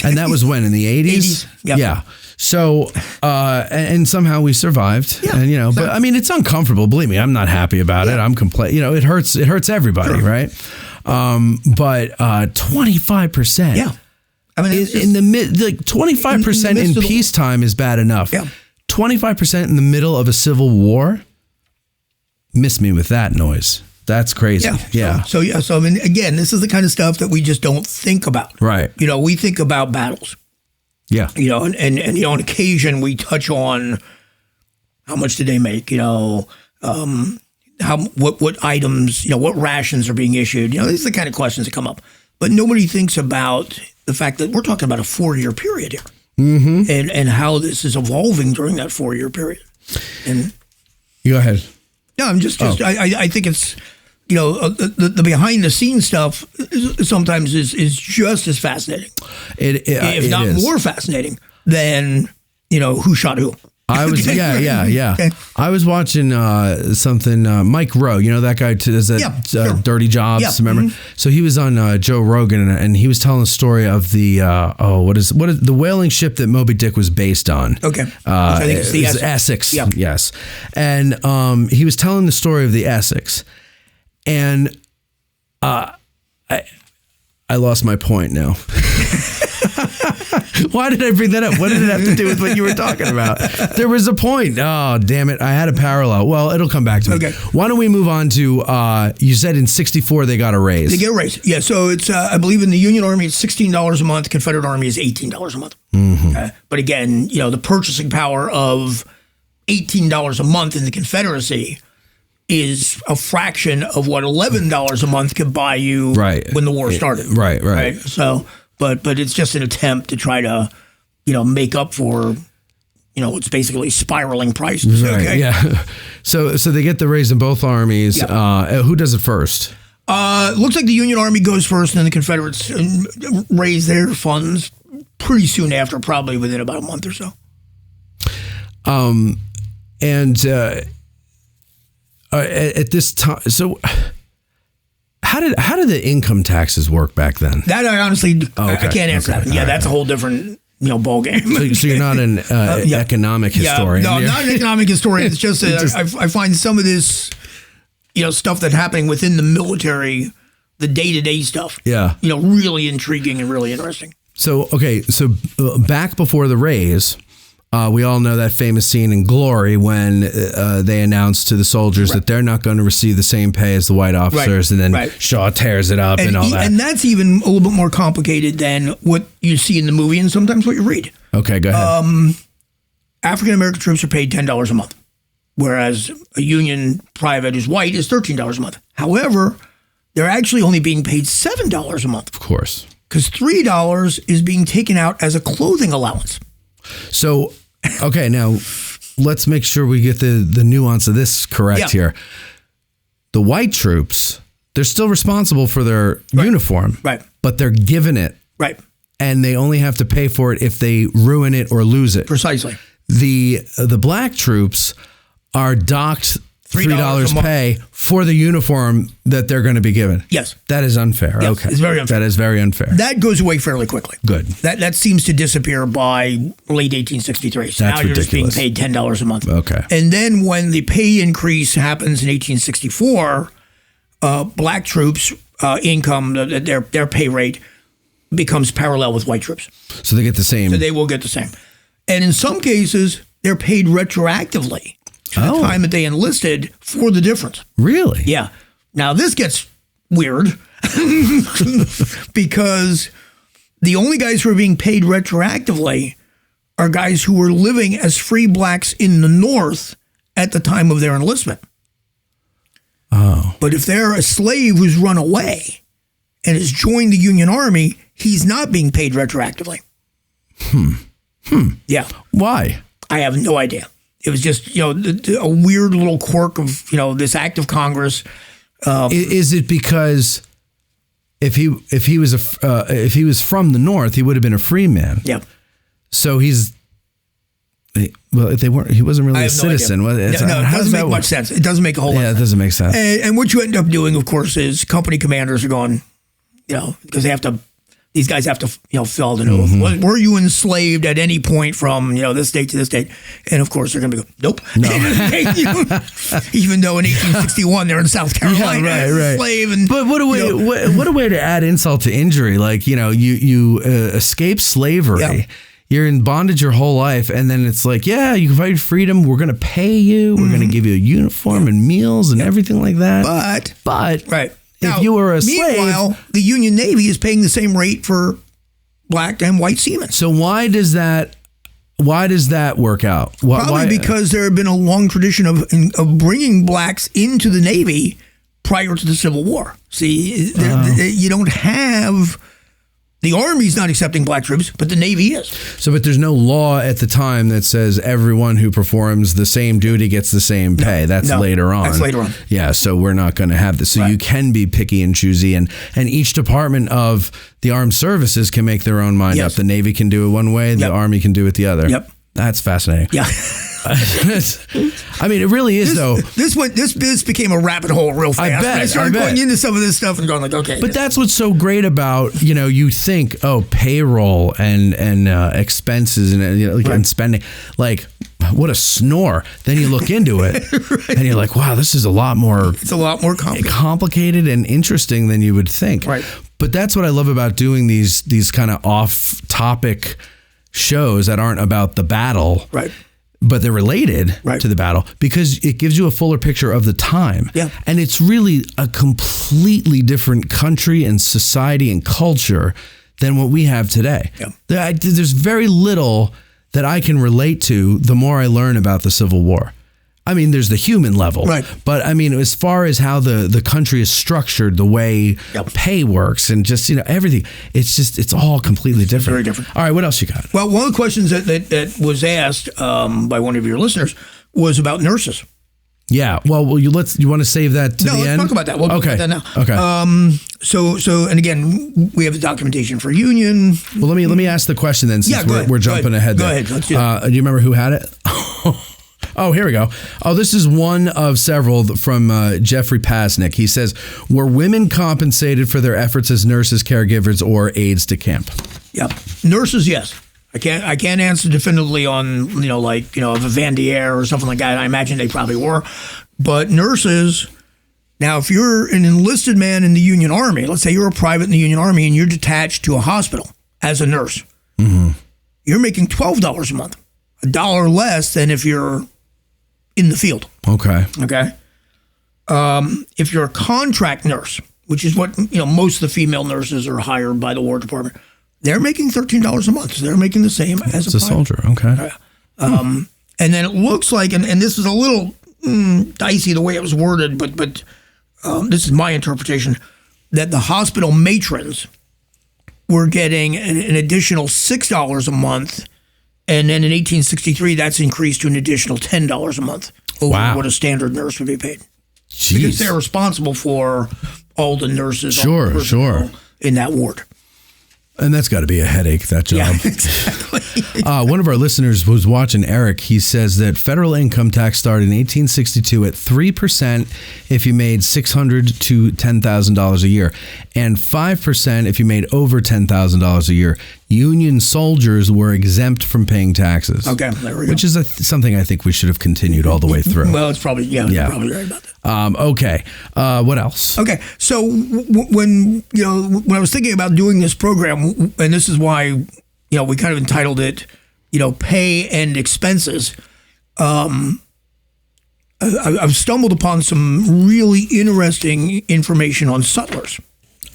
And that was when, in the 80s? Yeah. So, and somehow we survived. And, but I mean, it's uncomfortable. Believe me, I'm not happy about it. I'm it hurts everybody, right? But 25%. Yeah. I mean, in the mid, like 25% in peacetime is bad enough. 25% in the middle of a civil war. Miss me with that noise. That's crazy. So I mean, again, this is the kind of stuff that we just don't think about. Right. We think about battles. Yeah. And on occasion we touch on how much did they make, what items, what rations are being issued. These are the kind of questions that come up. But nobody thinks about the fact that we're talking about a 4-year period here. Mm-hmm. And how this is evolving during that 4-year period. And go ahead. No, I'm just I think it's the behind the scenes stuff sometimes is just as fascinating, if not more fascinating than who shot who. I was Okay. I was watching something. Mike Rowe, that guy does that Dirty Jobs. Remember? Mm-hmm. So he was on Joe Rogan, and he was telling the story of the what is the whaling ship that Moby Dick was based on? Okay, I think it's the Essex. Yes, and he was telling the story of the Essex, and I lost my point now. Why did I bring that up? What did it have to do with what you were talking about? There was a point. Oh, damn it. I had a parallel. Well, it'll come back to me. Okay. Why don't we move on to, you said in 64 they got a raise. They get a raise. Yeah, so it's, I believe in the Union Army, it's $16 a month. Confederate Army is $18 a month. Mm-hmm. But again, the purchasing power of $18 a month in the Confederacy is a fraction of what $11 a month could buy you when the war started. Right. So... But it's just an attempt to try to, make up for it's basically spiraling prices. Right, okay? yeah. So they get the raise in both armies. Yeah. Who does it first? Looks like the Union Army goes first, and then the Confederates raise their funds pretty soon after, probably within about a month or so. At this time, so how did the income taxes work back then? That I honestly I can't answer that. Yeah, that's a whole different ball game. So you're not an economic historian. No, I'm not an economic historian. It's just, I find some of this stuff that's happening within the military, the day-to-day stuff. Yeah. Really intriguing and really interesting. So back before the raise, we all know that famous scene in Glory when they announced to the soldiers that they're not going to receive the same pay as the white officers, and then Shaw tears it up and all that. And that's even a little bit more complicated than what you see in the movie and sometimes what you read. Okay, go ahead. African-American troops are paid $10 a month, whereas a Union private who's white is $13 a month. However, they're actually only being paid $7 a month. Of course. Because $3 is being taken out as a clothing allowance. So, okay, now let's make sure we get the nuance of this correct here. The white troops, they're still responsible for their uniform, but they're given it. Right. And they only have to pay for it if they ruin it or lose it. Precisely. The black troops are docked $3 pay for the uniform that they're going to be given. Yes. That is unfair. Yes, okay. It's very unfair. That is very unfair. That goes away fairly quickly. Good. That seems to disappear by late 1863. So that's now you're ridiculous. just being paid $10 a month. Okay. And then when the pay increase happens in 1864, black troops' income, their pay rate becomes parallel with white troops. So they get the same. So they will get the same. And in some cases, they're paid retroactively to the time that they enlisted for the difference. Really? Yeah. Now this gets weird because the only guys who are being paid retroactively are guys who were living as free blacks in the North at the time of their enlistment. Oh. But if they're a slave who's run away and has joined the Union Army, he's not being paid retroactively. Yeah. Why? I have no idea. It was just, a weird little quirk of, this act of Congress. Is it because if he was from the North, he would have been a free man? Yeah. So if he wasn't really a citizen. No, it doesn't make much sense. It doesn't make a whole lot of sense. Yeah, it doesn't make sense. And what you end up doing, of course, is company commanders are going, because these guys have to, fill out an oath. Were you enslaved at any point from, this date to this date? And of course, they're going to go, nope. No. Even though in 1861 they're in South Carolina, right. slave. But what a way to add insult to injury. Like, you escape slavery. Yeah. You're in bondage your whole life, and then it's like, you can fight freedom. We're going to pay you. We're going to give you a uniform and meals and everything like that. But right. If you were a slave, meanwhile, the Union Navy is paying the same rate for black and white seamen. So why does that work out? Probably because there had been a long tradition of bringing blacks into the Navy prior to the Civil War. See, you don't have. The Army's not accepting black troops, but the Navy is. So, but there's no law at the time that says everyone who performs the same duty gets the same pay. That's later on. That's later on. Yeah, so we're not going to have this. So you can be picky and choosy, and each department of the armed services can make their own mind up. The Navy can do it one way, the Army can do it the other. Yep. That's fascinating. Yeah. I mean, it really is, though. This became a rabbit hole real fast. I started going into some of this stuff and going like, okay. But that's what's so great about, you think, payroll and expenses and and spending, like, what a snore. Then you look into it and you're like, wow, this is a lot more. It's a lot more complicated and interesting than you would think. Right. But that's what I love about doing these kind of off-topic shows that aren't about the battle. Right. But they're related to the battle because it gives you a fuller picture of the time. Yeah. And it's really a completely different country and society and culture than what we have today. Yeah. There's very little that I can relate to the more I learn about the Civil War. I mean, there's the human level, right? But I mean, as far as how the country is structured, the way pay works, and just everything, it's all completely different. Very different. All right, what else you got? Well, one of the questions that was asked by one of your listeners was about nurses. Yeah. Well, you want to save that to the end? No, let's talk about that. We'll talk about that now. Okay. So, and again, we have the documentation for union. Well, let me ask the question then, since we're jumping ahead. Go ahead. Let's do it. Do you remember who had it? Oh, here we go. Oh, this is one of several from Jeffrey Pasnick. He says, were women compensated for their efforts as nurses, caregivers, or aides de camp? Yep. Nurses, yes. I can't answer definitively on, of a Vandier or something like that. I imagine they probably were. But nurses, now, if you're an enlisted man in the Union Army, let's say you're a private in the Union Army and you're detached to a hospital as a nurse, you're making $12 a month, $1 less than if you're in the field. Okay. If you're a contract nurse, which is what most of the female nurses are hired by the War Department, they're making $13 a month. So they're making the same as a soldier. Okay. And then it looks like, and this is a little dicey the way it was worded, but this is my interpretation, that the hospital matrons were getting an additional $6 a month. And then in 1863, that's increased to an additional $10 a month over what a standard nurse would be paid. Jeez. Because they're responsible for all the nurses in that ward. And that's got to be a headache, that job. Yeah, exactly. One of our listeners was watching Eric. He says that federal income tax started in 1862 at 3% if you made $600 to $10,000 a year, and 5% if you made over $10,000 a year. Union soldiers were exempt from paying taxes. Okay, there we go. Which is something I think we should have continued all the way through. Well, it's probably, you're probably right about that. Okay, what else? Okay, so when I was thinking about doing this program, and this is why we kind of entitled it, pay and expenses. I've stumbled upon some really interesting information on Sutlers.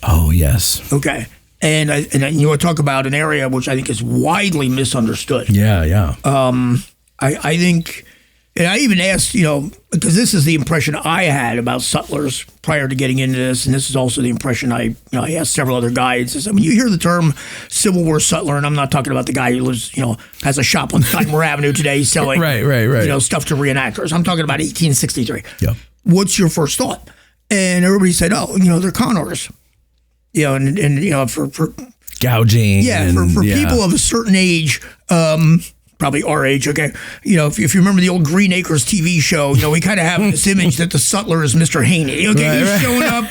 Oh yes. Okay, and you want to talk about an area which I think is widely misunderstood. Yeah. I think. And I even asked, because this is the impression I had about Sutlers prior to getting into this, and this is also the impression I asked several other guides. I mean, you hear the term Civil War Sutler, and I'm not talking about the guy who lives, has a shop on Sycamore Avenue today selling, right. Stuff to reenactors. I'm talking about 1863. Yeah. What's your first thought? And everybody said, they're con artists. And for gouging. Yeah, for people of a certain age. Probably our age, okay. If you remember the old Green Acres TV show, we kind of have this image that the Sutler is Mr. Haney. Okay, he's showing up,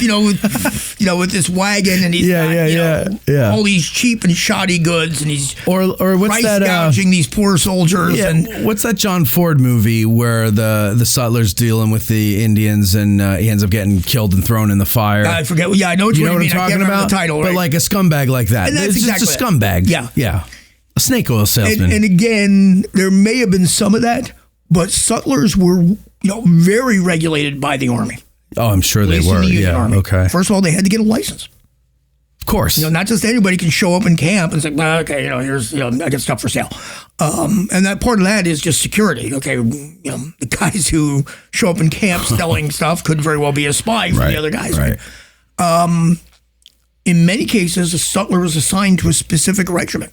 with this wagon, and he's got, all these cheap and shoddy goods, and he's or what's price that gouging these poor soldiers. Yeah, and what's that John Ford movie where the Sutler's dealing with the Indians and he ends up getting killed and thrown in the fire? I forget. Yeah, I know what you mean. I'm talking I can't remember the title, but like a scumbag like that. And that's it's exactly just a scumbag. Yeah. A snake oil salesman. And again, there may have been some of that, but Sutlers were, very regulated by the Army. Oh, I'm sure they were. The Army. Okay. First of all, they had to get a license. Of course. Not just anybody can show up in camp and say, well, okay, here's, I got stuff for sale. And that part of that is just security. Okay, the guys who show up in camp selling stuff could very well be a spy for the other guys. Right. In many cases, a Sutler is assigned to a specific regiment.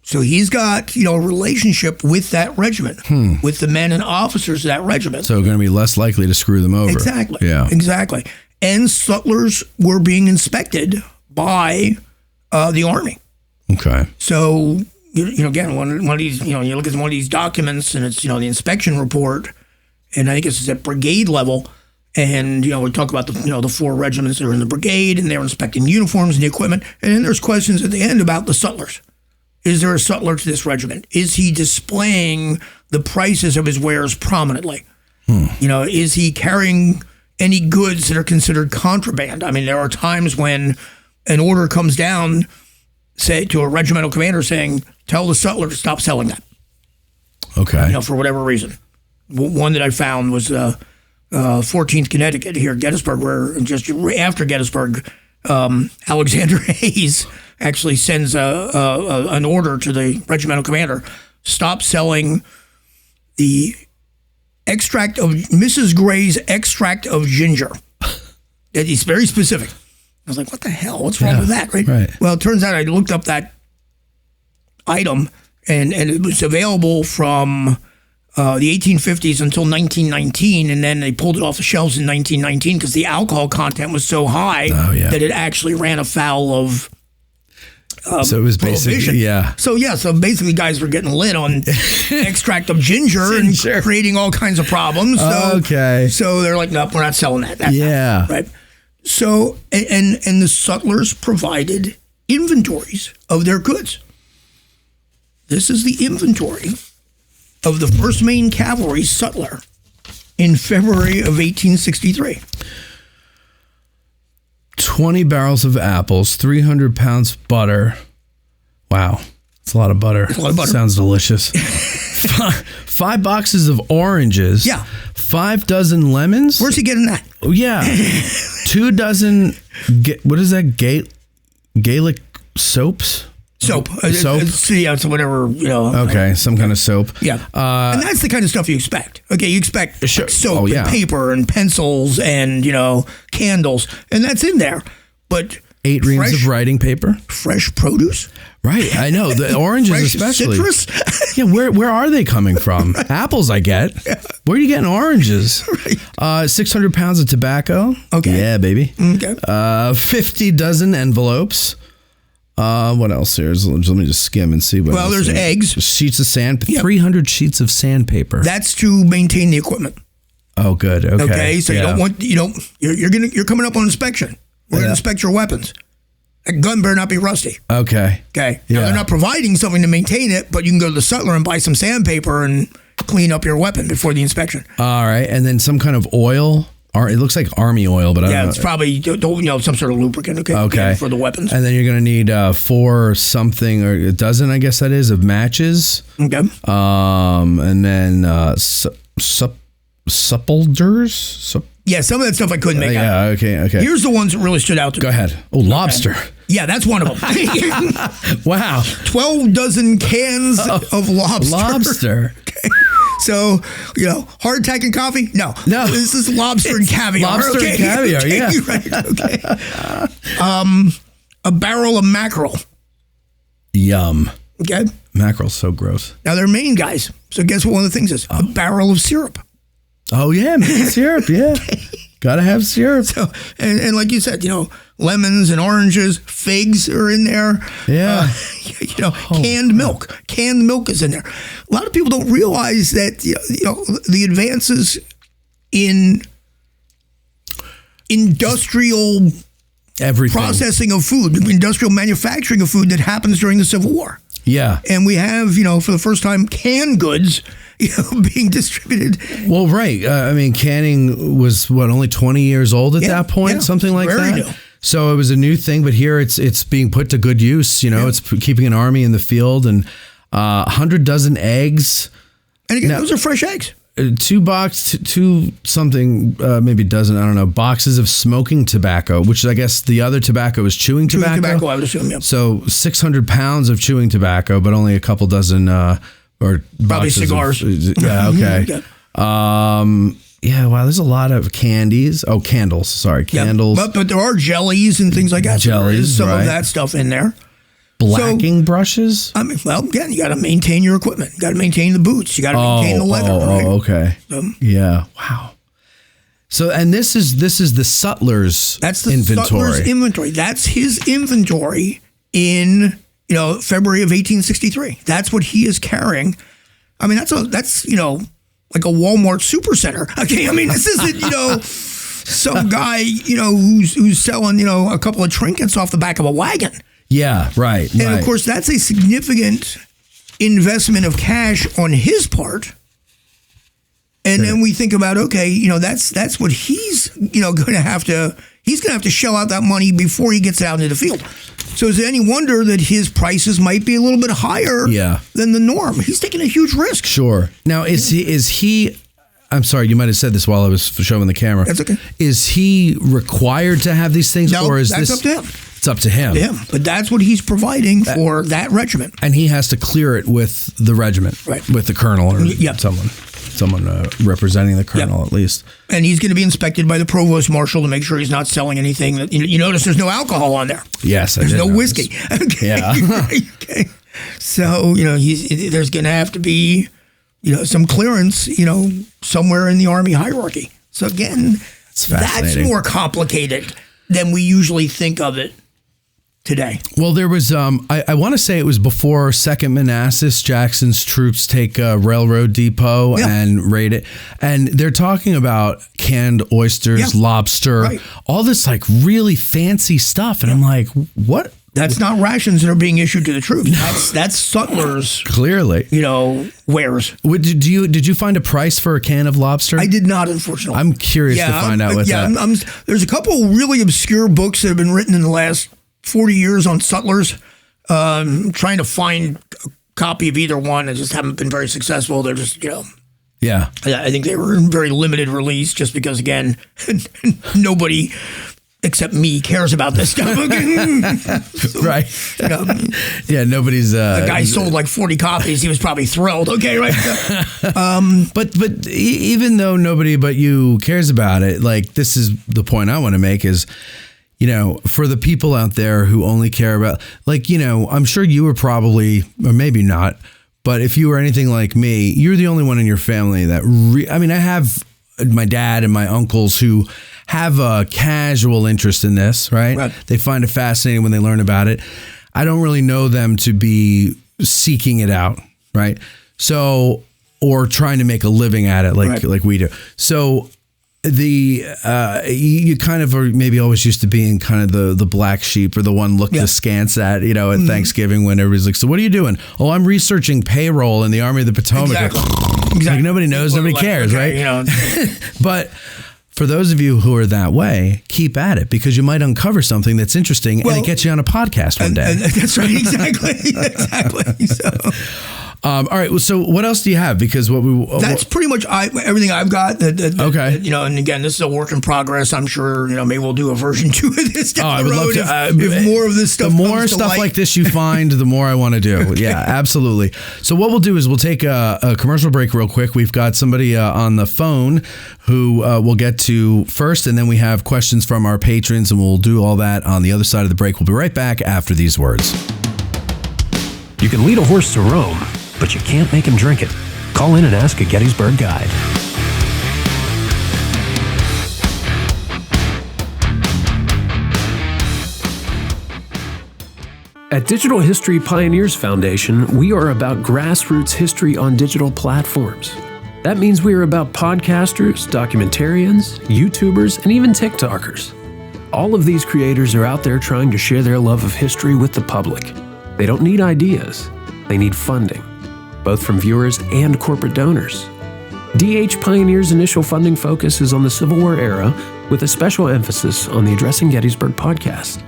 So he's got, a relationship with that regiment, with the men and officers of that regiment. So going to be less likely to screw them over. Exactly. Yeah. Exactly. And Sutlers were being inspected by the Army. Okay. So, again, one of these, you look at one of these documents and it's, the inspection report, and I think it's at brigade level. And, we talk about the four regiments that are in the brigade, and they're inspecting uniforms and the equipment. And then there's questions at the end about the Sutlers. Is there a Sutler to this regiment? Is he displaying the prices of his wares prominently? Is he carrying any goods that are considered contraband? I mean, there are times when an order comes down, say, to a regimental commander saying, tell the Sutler to stop selling that. Okay. For whatever reason. One that I found was 14th Connecticut here at Gettysburg, where just after Gettysburg, Alexander Hayes actually sends an order to the regimental commander, stop selling the extract of Mrs. Gray's extract of ginger. It's very specific. I was like, what the hell? What's wrong with that? Right. Well, it turns out I looked up that item, and it was available from the 1850s until 1919, and then they pulled it off the shelves in 1919 because the alcohol content was so high that it actually ran afoul of so it was basically, So basically guys were getting lit on extract of ginger and creating all kinds of problems. So, So they're like, nope, we're not selling that. Right. So, and the Sutlers provided inventories of their goods. This is the inventory of the 1st Maine Cavalry Sutler in February of 1863. 20 barrels of apples, 300 pounds butter. Wow. That's a lot of butter. Sounds delicious. 5 boxes of oranges. 5 dozen lemons. Where's he getting that? Oh, yeah. 2 dozen, what is that? Gaelic soaps? Soap. Soap? Whatever, Okay, some kind of soap. Yeah. And that's the kind of stuff you expect. Okay, you expect soap and paper and pencils and, candles. And that's in there. But 8 reams of writing paper. Fresh produce. Right, I know. The oranges fresh especially. Citrus. Yeah, where are they coming from? Apples, I get. Yeah. Where are you getting oranges? 600 pounds of tobacco. Okay. Yeah, baby. Okay. 50 dozen envelopes. What else here? Let me just skim and see what else. Well, there's eggs. Sheets of sand. 300 sheets of sandpaper. That's to maintain the equipment. Oh, good. Okay. So you're coming up on inspection. We're going to inspect your weapons. That gun better not be rusty. Okay. Now, they're not providing something to maintain it, but you can go to the Sutler and buy some sandpaper and clean up your weapon before the inspection. All right. And then some kind of oil. It looks like army oil, but I don't know. It's probably some sort of lubricant. Okay. For the weapons. And then you're going to need 4 something or a dozen, I guess that is, of matches. Okay. And then supplers. Yeah, some of that stuff I couldn't make out. Okay. Here's the ones that really stood out to me. Go ahead. Oh, lobster. Okay. Yeah, that's one of them. Wow. 12 dozen cans of lobster. Lobster. Okay. So, hardtack and coffee? No. This is lobster and caviar. Lobster and caviar, yeah. Right, okay. A barrel of mackerel. Yum. Okay. Mackerel's so gross. Now, they're Maine guys. So guess what one of the things is? A barrel of syrup. Oh, yeah, syrup, yeah. Gotta have syrup. So, and like you said, lemons and oranges, figs are in there. Yeah. Canned milk. Canned milk is in there. A lot of people don't realize that, the advances in industrial processing of food, industrial manufacturing of food that happens during the Civil War. Yeah. And we have, for the first time, canned goods being distributed. Well, right. Canning was only 20 years old at that point, something like that. New. So it was a new thing, but here it's being put to good use. It's keeping an army in the field, and 100 dozen eggs. And again, those are fresh eggs. 2 something, maybe dozen, I don't know, boxes of smoking tobacco, which I guess the other tobacco is chewing tobacco. Chewing tobacco, I would assume, yeah. So 600 pounds of chewing tobacco, but only a couple dozen, or probably cigars. Yeah, okay. Wow, there's a lot of candies. Oh, candles. Sorry, candles. Yeah, but there are jellies and things like that. Jellies, so there is some of that stuff in there. Blacking brushes? Again, you got to maintain your equipment. You got to maintain the boots. You got to maintain the leather. Right? Okay. Yeah. Wow. So, and this is the Sutler's inventory. Sutler's inventory. That's his inventory in February of 1863. That's what he is carrying. That's like a Walmart supercenter. Okay. This isn't some guy who's selling a couple of trinkets off the back of a wagon. Yeah, right. And of course, that's a significant investment of cash on his part. And then we think about, that's what he's going to have to shell out that money before he gets out into the field. So is it any wonder that his prices might be a little bit higher than the norm? He's taking a huge risk. Sure. Now, is he? I'm sorry, you might have said this while I was showing the camera. That's okay. Is he required to have these things, or is that's up to him? It's up to him. But that's what he's providing for that regiment. And he has to clear it with the regiment, right? With the colonel or someone. someone representing the colonel at least. And he's going to be inspected by the provost marshal to make sure he's not selling anything. That you notice there's no alcohol on there. Yes, there's no whiskey. Okay. Yeah. Okay. So there's going to have to be some clearance somewhere in the Army hierarchy. So again, that's more complicated than we usually think of it today. Well, there was, I want to say it was before 2nd Manassas, Jackson's troops take a railroad depot and raid it. And they're talking about canned oysters, lobster, all this like really fancy stuff. And I'm like, what? That's not rations that are being issued to the troops. That's Sutlers. Clearly. Wares. Did you find a price for a can of lobster? I did not, unfortunately. I'm curious to find out what that. There's a couple really obscure books that have been written in the last 40 years on Sutlers. Trying to find a copy of either one. I just haven't been very successful. They're just, Yeah. I think they were in very limited release just because, again, nobody except me cares about this stuff. Right. Yeah, nobody's... the guy sold like 40 copies. He was probably thrilled. Okay, right. But even though nobody but you cares about it, like this is the point I want to make is, for the people out there who only care about, I'm sure you were probably, or maybe not, but if you were anything like me, you're the only one in your family that, I have my dad and my uncles who have a casual interest in this, right? They find it fascinating when they learn about it. I don't really know them to be seeking it out, right? So, or trying to make a living at it like we do. So you kind of are maybe always used to being kind of the black sheep or the one looked askance at, at Thanksgiving when everybody's like, so what are you doing? Oh, I'm researching payroll in the Army of the Potomac. Exactly. Like nobody knows, nobody cares, right? But for those of you who are that way, keep at it because you might uncover something that's interesting and it gets you on a podcast one day. That's right. Exactly. So. All right. Well, so what else do you have? Because that's pretty much everything I've got. Okay. And again, this is a work in progress. I'm sure maybe we'll do a version 2 of this down I the would road. love to. If more of this stuff, the more stuff like this you find, the more I want to do. Okay. Yeah, absolutely. So what we'll do is we'll take a commercial break real quick. We've got somebody on the phone who we'll get to first, and then we have questions from our patrons, and we'll do all that on the other side of the break. We'll be right back after these words. You can lead a horse to Rome, but you can't make him drink it. Call in and ask a Gettysburg guide. At Digital History Pioneers Foundation, we are about grassroots history on digital platforms. That means we are about podcasters, documentarians, YouTubers, and even TikTokers. All of these creators are out there trying to share their love of history with the public. They don't need ideas, they need funding, both from viewers and corporate donors. DH Pioneer's initial funding focus is on the Civil War era, with a special emphasis on the Addressing Gettysburg podcast.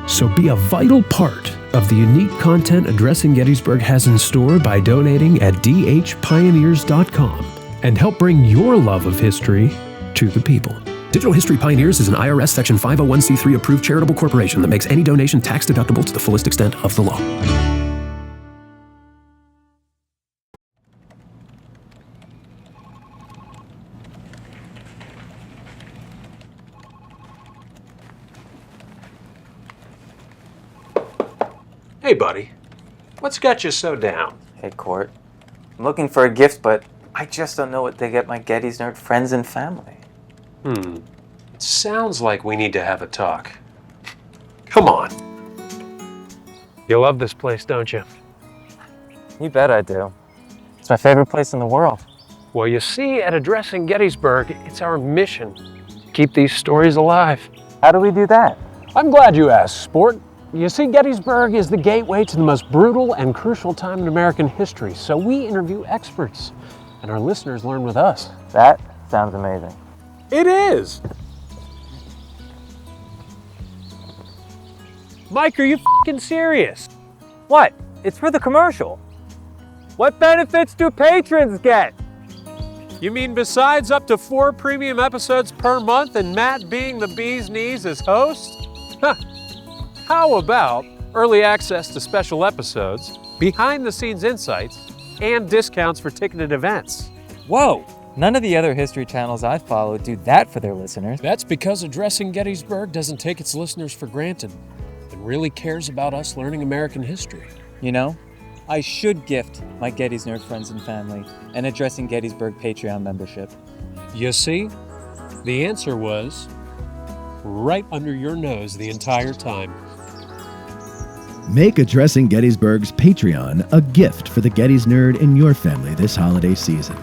So be a vital part of the unique content Addressing Gettysburg has in store by donating at dhpioneers.com and help bring your love of history to the people. Digital History Pioneers is an IRS Section 501c3 approved charitable corporation that makes any donation tax deductible to the fullest extent of the law. Hey, buddy. What's got you so down? Hey, Court. I'm looking for a gift, but I just don't know what to get my Gettys nerd friends and family. It sounds like we need to have a talk. Come on. You love this place, don't you? You bet I do. It's my favorite place in the world. Well, you see, at Addressing Gettysburg, it's our mission to keep these stories alive. How do we do that? I'm glad you asked, sport. You see, Gettysburg is the gateway to the most brutal and crucial time in American history, so we interview experts, and our listeners learn with us. That sounds amazing. It is! Mike, are you f***ing serious? What? It's for the commercial. What benefits do patrons get? You mean besides up to 4 premium episodes per month and Matt being the bee's knees as host? How about early access to special episodes, behind-the-scenes insights, and discounts for ticketed events? Whoa! None of the other history channels I follow do that for their listeners. That's because Addressing Gettysburg doesn't take its listeners for granted and really cares about us learning American history. You know, I should gift my Getty's Nerd friends and family an Addressing Gettysburg Patreon membership. You see, the answer was right under your nose the entire time. Make Addressing Gettysburg's Patreon a gift for the Getty's Nerd in your family this holiday season.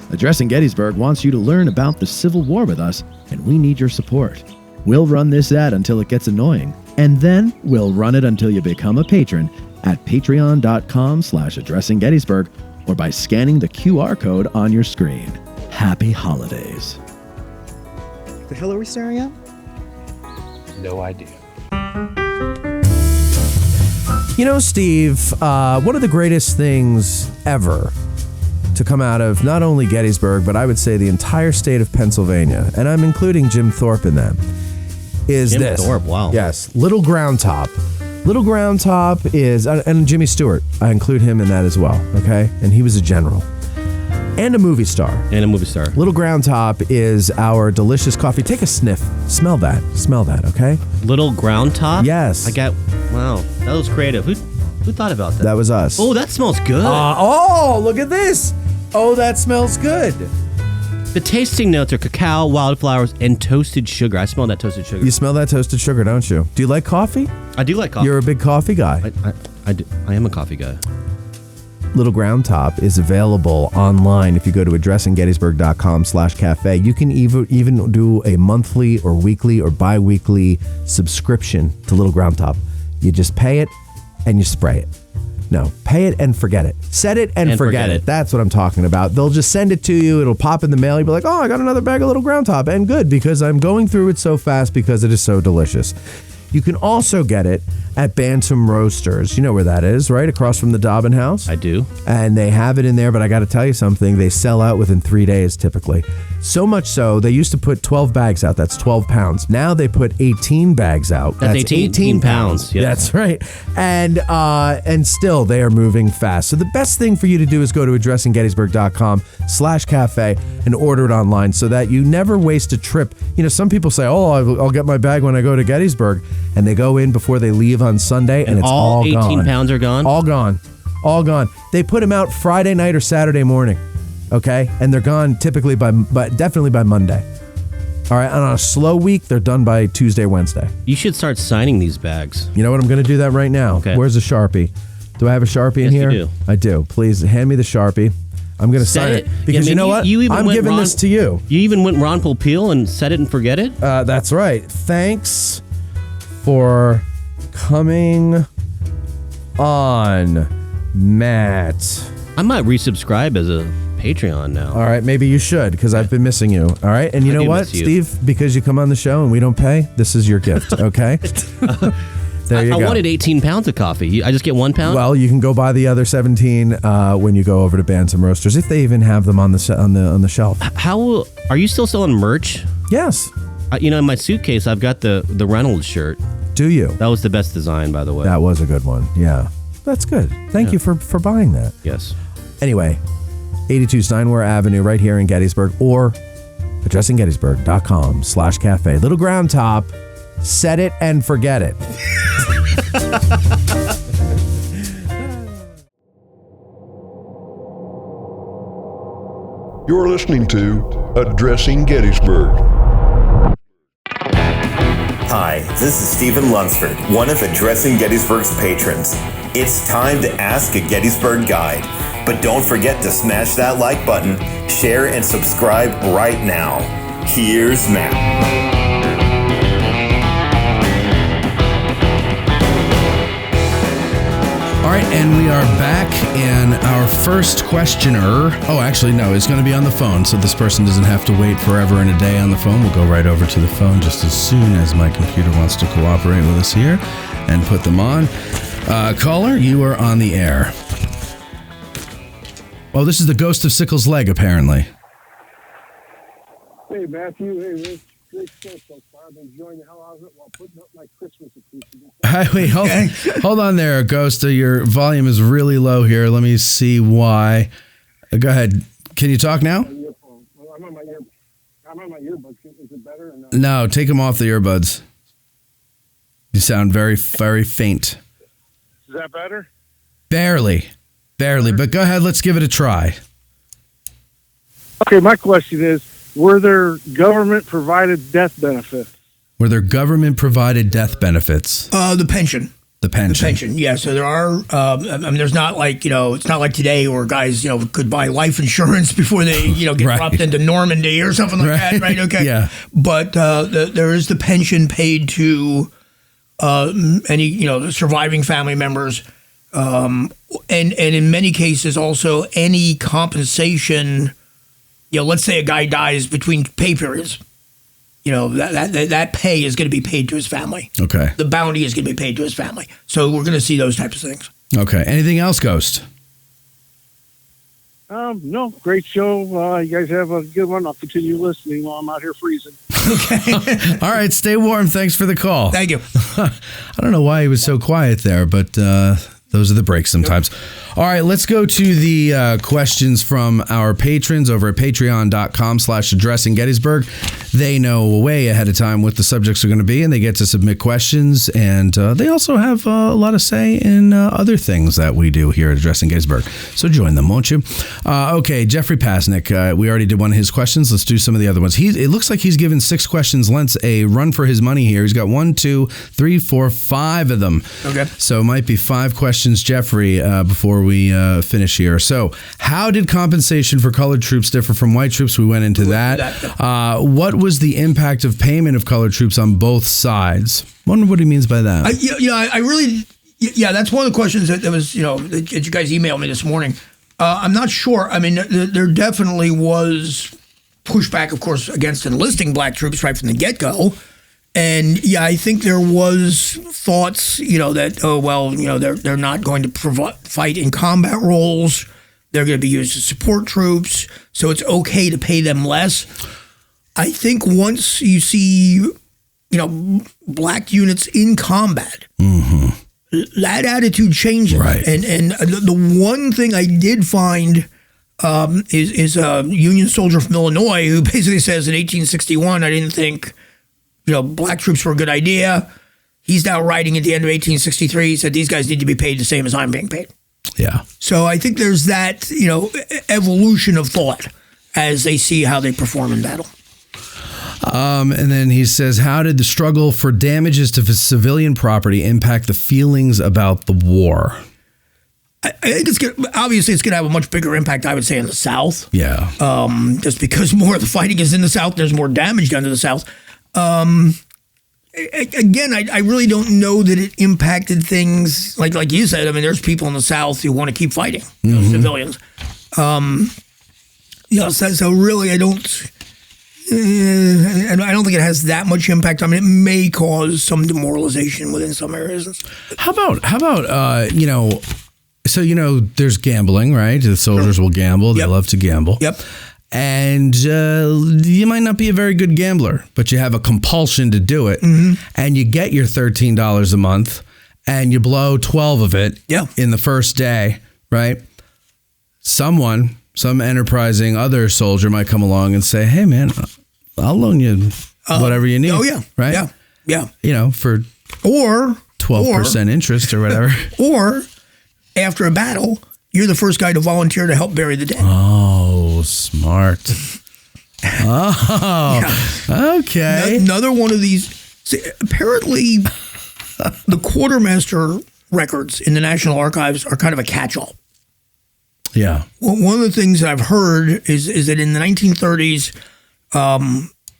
Addressing Gettysburg wants you to learn about the Civil War with us, and we need your support. We'll run this ad until it gets annoying, and then we'll run it until you become a patron at patreon.com/addressinggettysburg or by scanning the QR code on your screen. Happy holidays. The hell are we staring at? No idea. You know, Steve, one of the greatest things ever to come out of not only Gettysburg, but I would say the entire state of Pennsylvania, and I'm including Jim Thorpe in that, is Jim this. Thorpe, wow. Yes, Little Ground Top. Little Ground Top is, and Jimmy Stewart, I include him in that as well, okay? And he was a general. And a movie star. Little Ground Top is our delicious coffee. Take a sniff. Smell that, okay? Little Ground Top? Yes. Wow, that was creative. Who thought about that? That was us. Oh, that smells good. Oh, look at this. Oh, that smells good. The tasting notes are cacao, wildflowers, and toasted sugar. I smell that toasted sugar. You smell that toasted sugar, don't you? Do you like coffee? I do like coffee. You're a big coffee guy. I am a coffee guy. Little Ground Top is available online if you go to addressinggettysburg.com/cafe. You can even do a monthly or weekly or bi-weekly subscription to Little Ground Top. You just pay it and you spray it. No, pay it and forget it. Set it and forget it. That's what I'm talking about. They'll just send it to you. It'll pop in the mail. You'll be like, oh, I got another bag of Little Ground Top. And good, because I'm going through it so fast because it is so delicious. You can also get it at Bantam Roasters. You know where that is, right? Across from the Dobbin House. I do. And they have it in there, but I got to tell you something. They sell out within 3 days typically. So much so, they used to put 12 bags out. That's 12 pounds. Now they put 18 bags out. That's 18 pounds. Yes. That's right. And still, they are moving fast. So the best thing for you to do is go to addressinggettysburg.com/cafe and order it online so that you never waste a trip. You know, some people say, oh, I'll get my bag when I go to Gettysburg. And they go in before they leave on Sunday, and it's all gone. 18 pounds are gone? All gone. All gone. They put them out Friday night or Saturday morning, okay? And they're gone typically definitely by Monday. All right, and on a slow week, they're done by Tuesday, Wednesday. You should start signing these bags. You know what? I'm going to do that right now. Okay. Where's the Sharpie? Do I have a Sharpie in here? Yes, you do. I do. Please hand me the Sharpie. I'm going to sign it. Because you know what? I'm giving this to you. You even went Ron Popeil and set it and forget it? That's right. Thanks for coming on, Matt. I might resubscribe as a Patreon now. All right, maybe you should, because I've been missing you. All right, and you know what, Steve? Because you come on the show and we don't pay, this is your gift, okay? There you go. I wanted 18 pounds of coffee. I just get 1 pound? Well, you can go buy the other 17 when you go over to Bantam Roasters, if they even have them on the shelf. Are you still selling merch? Yes. In my suitcase, I've got the Reynolds shirt. Do you? That was the best design, by the way. That was a good one. Yeah. That's good. Thank you for buying that. Yes. Anyway, 82 Steinware Avenue right here in Gettysburg, or addressinggettysburg.com/cafe. Little Ground Top, set it and forget it. You're listening to Addressing Gettysburg. Hi, this is Stephen Lunsford, one of Addressing Gettysburg's patrons. It's time to ask a Gettysburg guide. But don't forget to smash that like button, share, and subscribe right now. Here's Matt. All right, and we are back, and our first questioner, is going to be on the phone, so this person doesn't have to wait forever and a day on the phone. We'll go right over to the phone just as soon as my computer wants to cooperate with us here and put them on. Caller, you are on the air. Oh, this is the ghost of Sickles' leg, apparently. Hey, Matthew. Hey, Rich. Great show so far. I've been enjoying the hell out of it while putting up my Christmas acoustic. Wait, hold on there, Ghost. Your volume is really low here. Let me see why. Go ahead. Can you talk now? I'm on my earbuds. Is it better? Or No, take them off the earbuds. You sound very, very faint. Is that better? Barely. But go ahead. Let's give it a try. Okay, my question is, were there government-provided death benefits? Were there government-provided death benefits? The pension. The pension. Yeah. So there are, there's not like, it's not like today where guys, could buy life insurance before they, get dropped into Normandy or something like that, right? Okay. Yeah. But there is the pension paid to any, surviving family members. And in many cases also any compensation, let's say a guy dies between pay periods. That pay is going to be paid to his family. Okay. The bounty is going to be paid to his family. So we're going to see those types of things. Okay. Anything else, Ghost? No. Great show. You guys have a good one. I'll continue listening while I'm out here freezing. Okay. All right. Stay warm. Thanks for the call. Thank you. I don't know why he was so quiet there, but those are the breaks sometimes. All right, let's go to the questions from our patrons over at patreon.com/addressing Gettysburg. They know way ahead of time what the subjects are going to be, and they get to submit questions. And they also have a lot of say in other things that we do here at Addressing Gettysburg. So join them, won't you? Okay, Jeffrey Pasnick, we already did one of his questions. Let's do some of the other ones. It looks like he's given 6 questions. Lentz a run for his money here. He's got 1, 2, 3, 4, 5 of them. Okay. So it might be 5 questions, Jeffrey, before we finish here. So how did compensation for colored troops differ from white troops? We went into that. What was the impact of payment of colored troops on both sides? I wonder what he means by that. I really, that's one of the questions that was, that you guys emailed me this morning. I'm not sure. I mean, there definitely was pushback, of course, against enlisting black troops right from the get-go. And I think there was thoughts, that, they're not going to fight in combat roles. They're going to be used as support troops. So it's okay to pay them less. I think once you see, black units in combat, that attitude changes. Right. And the one thing I did find is a Union soldier from Illinois who basically says in 1861, I didn't think, black troops were a good idea. He's now writing at the end of 1863, he said, these guys need to be paid the same as I'm being paid. Yeah. So I think there's that, evolution of thought as they see how they perform in battle. And then he says, how did the struggle for damages to civilian property impact the feelings about the war? I think it's obviously going to have a much bigger impact, I would say, in the South. Yeah. Just because more of the fighting is in the South, there's more damage done to the South. Again, I really don't know that it impacted things like you said. I mean, there's people in the South who want to keep fighting, civilians. So really, I don't think it has that much impact. I mean, it may cause some demoralization within some areas. How about so there's gambling, right? The soldiers will gamble. They love to gamble. Yep. And you might not be a very good gambler, but you have a compulsion to do it. And you get your $13 a month and you blow 12 of it in the first day, right? Some enterprising other soldier might come along and say, hey, man, I'll loan you whatever you need. Oh, yeah. Right? Yeah. For or 12% interest or whatever. Or after a battle, you're the first guy to volunteer to help bury the dead. Oh, smart. Okay. Another one of these. See, apparently, the Quartermaster records in the National Archives are kind of a catch-all. Yeah. Well, one of the things that I've heard is that in the 1930s,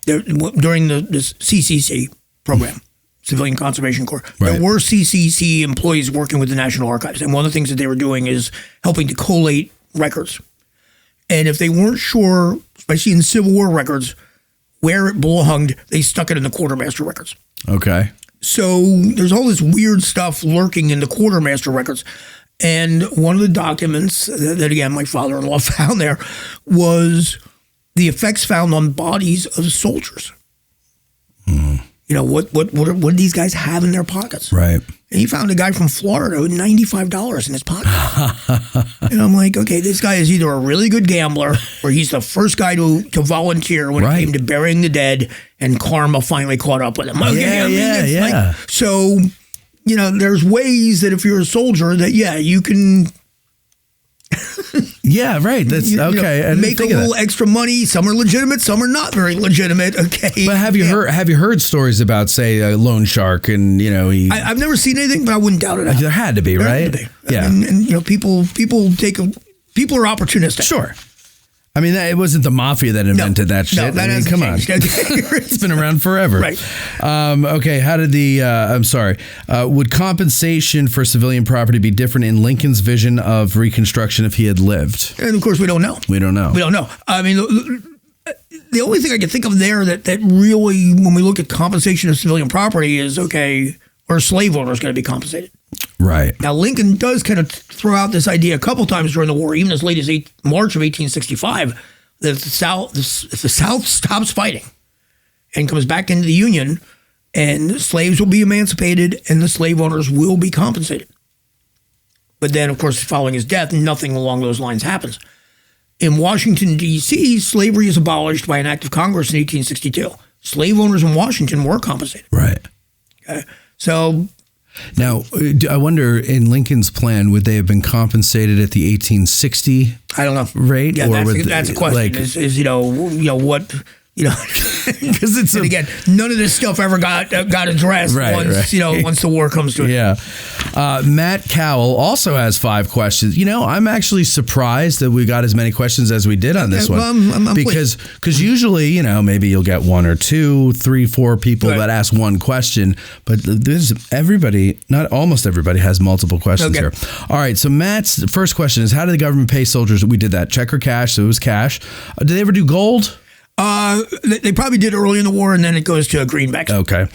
during the CCC program, Civilian Conservation Corps, there were CCC employees working with the National Archives. And one of the things that they were doing is helping to collate records. And if they weren't sure, especially in Civil War records, where it belonged, they stuck it in the Quartermaster records. Okay. So there's all this weird stuff lurking in the Quartermaster records. And one of the documents that again, my father-in-law found there was the effects found on bodies of soldiers. what do these guys have in their pockets? Right. And he found a guy from Florida with $95 in his pocket. And I'm like, okay, this guy is either a really good gambler or he's the first guy to volunteer when it came to burying the dead, and karma finally caught up with him. Okay, like, so, there's ways that if you're a soldier that, you can... Yeah, right. That's okay. Make a little extra money. Some are legitimate, some are not very legitimate. Okay, but have you heard stories about, say, a loan shark? And I've never seen anything, but I wouldn't doubt it. There had to be, right? Yeah, and people are opportunistic. Sure. I mean, it wasn't the mafia that invented that shit. No, that come on. It's been around forever. Right. Okay, how did would compensation for civilian property be different in Lincoln's vision of Reconstruction if he had lived? And of course, we don't know. We don't know. I mean, the only thing I can think of there that really, when we look at compensation of civilian property, is, okay, are slave owners going to be compensated? Right. Now, Lincoln does kind of throw out this idea a couple times during the war, even as late as March of 1865, that if the South stops fighting and comes back into the Union, and slaves will be emancipated and the slave owners will be compensated. But then, of course, following his death, nothing along those lines happens. In Washington, D.C., slavery is abolished by an act of Congress in 1862. Slave owners in Washington were compensated. Right. Okay. So... Now, I wonder, in Lincoln's plan, would they have been compensated at the 1860? I don't know. Rate? Yeah, or that's a question. Like, what because it's again, none of this stuff ever got addressed once the war comes to it. Yeah. Matt Cowell also has 5 questions. I'm actually surprised that we got as many questions as we did on this one. I'm because usually, maybe you'll get 1 or 2, 3, 4 people that ask one question, but there's almost everybody has multiple questions here. All right. So Matt's first question is, how did the government pay soldiers? We did that check or cash. So it was cash. Did they ever do gold? They probably did early in the war, and then it goes to greenbacks. Okay.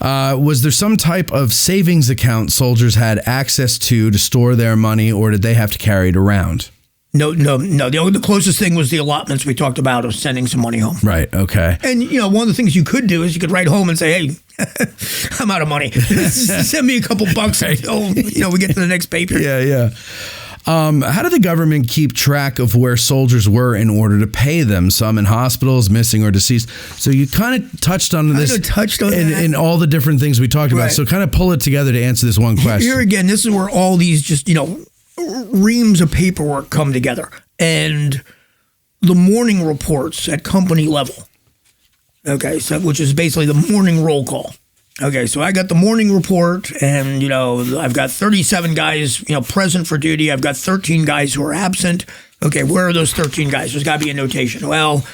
Was there some type of savings account soldiers had access to store their money, or did they have to carry it around? No. The closest thing was the allotments we talked about of sending some money home. Right. Okay. And, one of the things you could do is you could write home and say, hey, I'm out of money. Send me a couple bucks until, we get to the next paper. Yeah. How did the government keep track of where soldiers were in order to pay them? Some in hospitals, missing or deceased. So you kind of touched on this in all the different things we talked about. So kind of pull it together to answer this one question. Here again, this is where all these just, reams of paperwork come together. And the morning reports at company level, okay, so which is basically the morning roll call. Okay, so I got the morning report, and, I've got 37 guys, present for duty. I've got 13 guys who are absent. Okay, where are those 13 guys? There's got to be a notation. Well,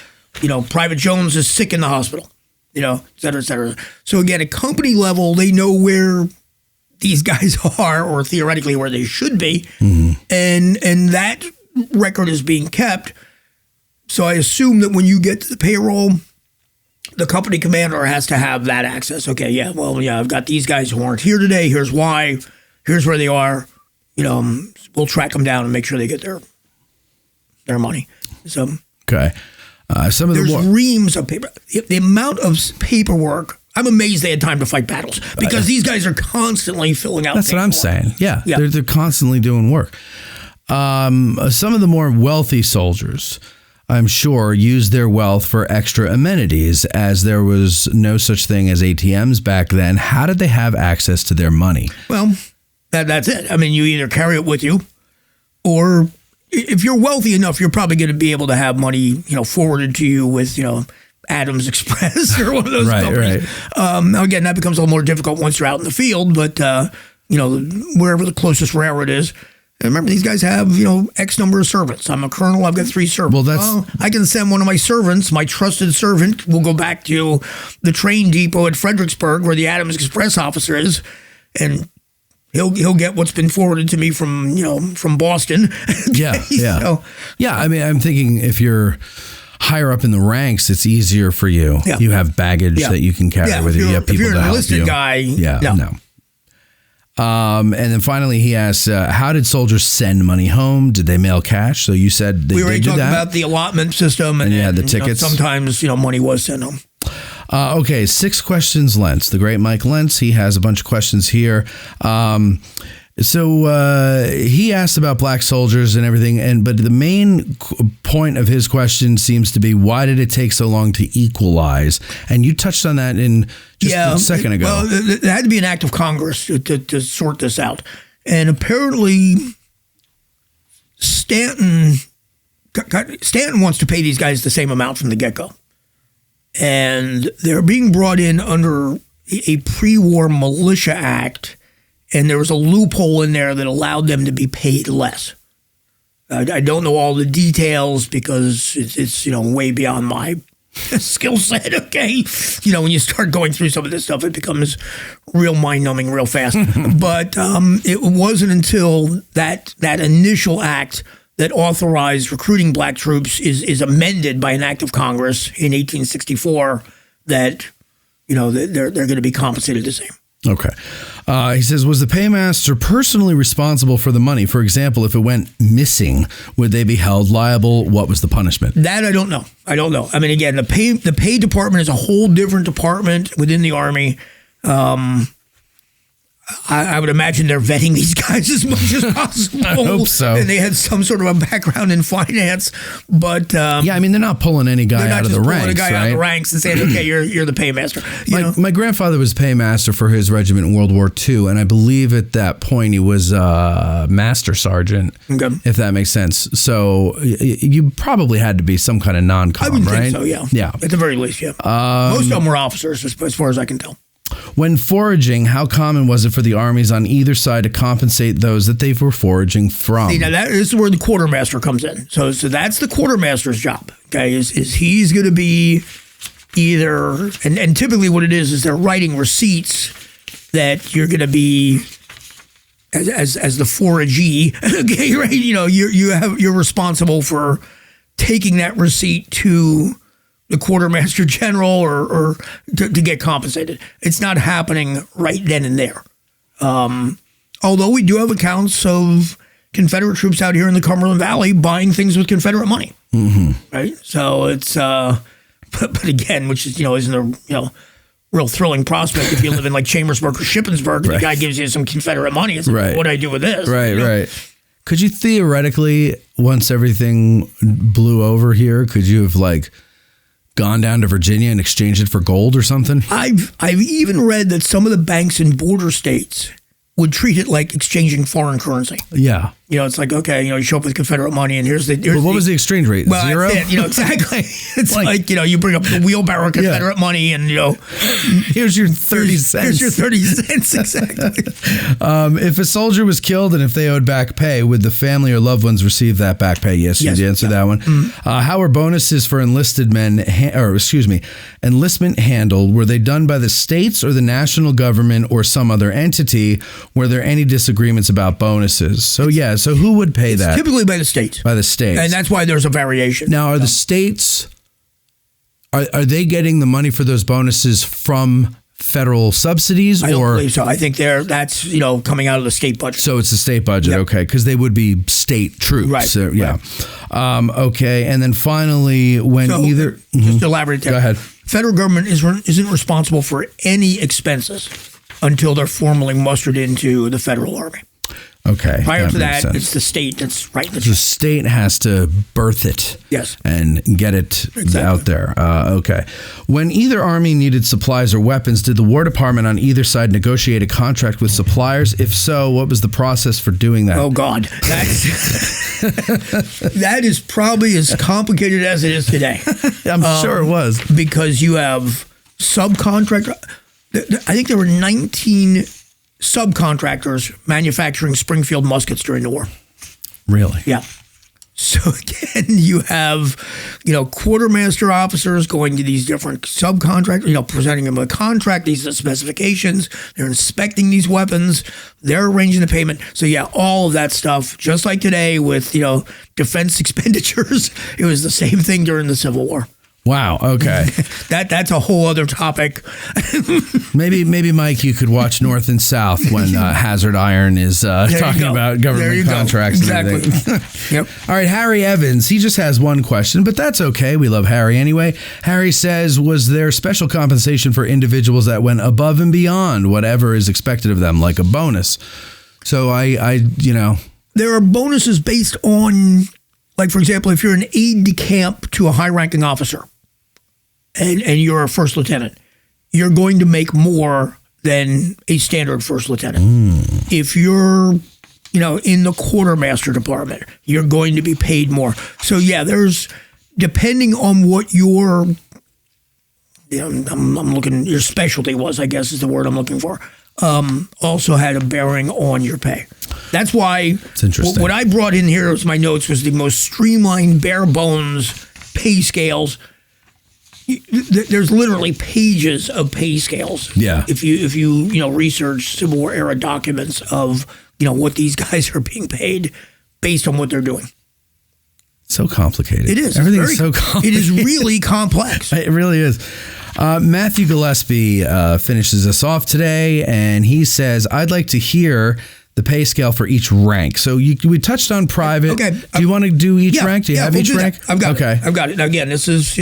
Private Jones is sick in the hospital, et cetera, et cetera. So again, at company level, they know where these guys are, or theoretically where they should be, and that record is being kept. So I assume that when you get to the payroll, the company commander has to have that access. Okay, I've got these guys who aren't here today. Here's why. Here's where they are. We'll track them down and make sure they get their money. So okay, there's reams of paper. The amount of paperwork. I'm amazed they had time to fight battles because these guys are constantly filling out. That's what I'm saying. Yeah. They're constantly doing work. Some of the more wealthy soldiers, I'm sure, used their wealth for extra amenities, as there was no such thing as ATMs back then. How did they have access to their money? Well, that's it. I mean, you either carry it with you, or if you're wealthy enough, you're probably going to be able to have money, forwarded to you with, Adams Express or one of those companies. Right. Again, that becomes a little more difficult once you're out in the field, but, wherever the closest railroad is. And remember, these guys have, X number of servants. I'm a colonel. I've got 3 servants. Well, I can send one of my servants, my trusted servant. We'll go back to the train depot at Fredericksburg where the Adams Express officer is, and he'll get what's been forwarded to me from Boston. Yeah. I mean, I'm thinking if you're higher up in the ranks, it's easier for you. Yeah. You have baggage that you can carry with you. You have people to help you. If you're an enlisted guy, no. And then finally, he asks, how did soldiers send money home? Did they mail cash? So you said they did that? We already talked about the allotment system. And the tickets. Sometimes, money was sent home. Okay, 6 questions, Lentz. The great Mike Lentz. He has a bunch of questions here. So he asked about black soldiers and everything, but the main point of his question seems to be, why did it take so long to equalize? And you touched on that in just a second ago. Well, there had to be an act of Congress to sort this out. And apparently Stanton wants to pay these guys the same amount from the get-go. And they're being brought in under a pre-war militia act, and there was a loophole in there that allowed them to be paid less. I don't know all the details because it's way beyond my skill set, okay? When you start going through some of this stuff, it becomes real mind-numbing real fast. But it wasn't until that initial act that authorized recruiting black troops is amended by an act of Congress in 1864 that, they're going to be compensated the same. Okay. He says, was the paymaster personally responsible for the money? For example, if it went missing, would they be held liable? What was the punishment? That I don't know. I mean, again, the pay department is a whole different department within the Army. I would imagine they're vetting these guys as much as possible. I hope so. And they had some sort of a background in finance, but yeah, I mean, they're not pulling any guy out of the ranks. They're not just pulling a guy out of the ranks and saying, "Okay, you're the paymaster." My grandfather was paymaster for his regiment in World War II, and I believe at that point he was master sergeant, if that makes sense. So you probably had to be some kind of non-com, I would right? think so, yeah. Yeah, at the very least, yeah. Most of them were officers, as far as I can tell. When foraging, how common was it for the armies on either side to compensate those that they were foraging from? See, now that is where the quartermaster comes in. So that's the quartermaster's job. Okay, is he's going to be either, and typically what it is they're writing receipts that you're going to be as the foragee. Okay, right? You're responsible for taking that receipt to the quartermaster general or to get compensated. It's not happening right then and there. Although we do have accounts of Confederate troops out here in the Cumberland Valley buying things with Confederate money. Mm-hmm. Right? So it's, but again, which is, isn't a, real thrilling prospect if you live in like Chambersburg or Shippensburg. Right. The guy gives you some Confederate money. It's like, what do I do with this? Right. Could you theoretically, once everything blew over here, could you have gone down to Virginia and exchanged it for gold or something? I've even read that some of the banks in border states would treat it like exchanging foreign currency. Yeah. It's like, okay, you show up with Confederate money and here's what was the exchange rate? Well, 0? Exactly. It's like, you bring up the wheelbarrow of Confederate money and, here's your 30 cents. Here's your 30 cents, exactly. If a soldier was killed and if they owed back pay, would the family or loved ones receive that back pay? Yes, you did answer that one. Mm-hmm. How were bonuses for enlisted men, enlistment handled? Were they done by the states or the national government or some other entity? Were there any disagreements about bonuses? So who would pay that? Typically by the states. By the states. And that's why there's a variation. Now, are the states, are they getting the money for those bonuses from federal subsidies? I don't believe so. I think that's coming out of the state budget. So it's the state budget, okay, because they would be state troops. Right. So, yeah. Right. Okay, and then finally, just elaborate there. Go ahead. Federal government isn't responsible for any expenses until they're formally mustered into the federal army. Okay. Prior to that, it's the state that's right. The state has to birth it. Yes. And get it out there. Okay. When either army needed supplies or weapons, did the War Department on either side negotiate a contract with suppliers? If so, what was the process for doing that? Oh, God. That is probably as complicated as it is today. I'm sure it was. Because you have subcontractor. I think there were 19 subcontractors manufacturing Springfield muskets during the war. Really? Yeah. So again, you have, quartermaster officers going to these different subcontractors, presenting them a contract, these are the specifications, they're inspecting these weapons, they're arranging the payment. So yeah, all of that stuff, just like today with, defense expenditures, it was the same thing during the Civil War. Wow. Okay. That's a whole other topic. maybe Mike, you could watch North and South when Hazard Iron is talking about government contracts. Exactly. And everything. Yep. All right, Harry Evans. He just has one question, but that's okay. We love Harry anyway. Harry says, "Was there special compensation for individuals that went above and beyond whatever is expected of them, like a bonus?" So there are bonuses based on, like, for example, if you're an aide de camp to a high-ranking officer, and you're a first lieutenant, you're going to make more than a standard first lieutenant. If you're, in the quartermaster department, you're going to be paid more. So yeah, there's, depending on what your, I'm looking, your specialty was, I guess is the word I'm looking for, also had a bearing on your pay. That's why it's interesting. What I brought in here as my notes was the most streamlined, bare bones pay scales. There's literally pages of pay scales. Yeah. If you research Civil War era documents of what these guys are being paid based on what they're doing. So complicated. It is. Everything's so complicated. It is really complex. It really is. Matthew Gillespie finishes us off today, and he says, "I'd like to hear the pay scale for each rank." So we touched on private. Okay. Do you want to do each rank? Do you have each rank? I've got it. I've got it. Now, again, this is,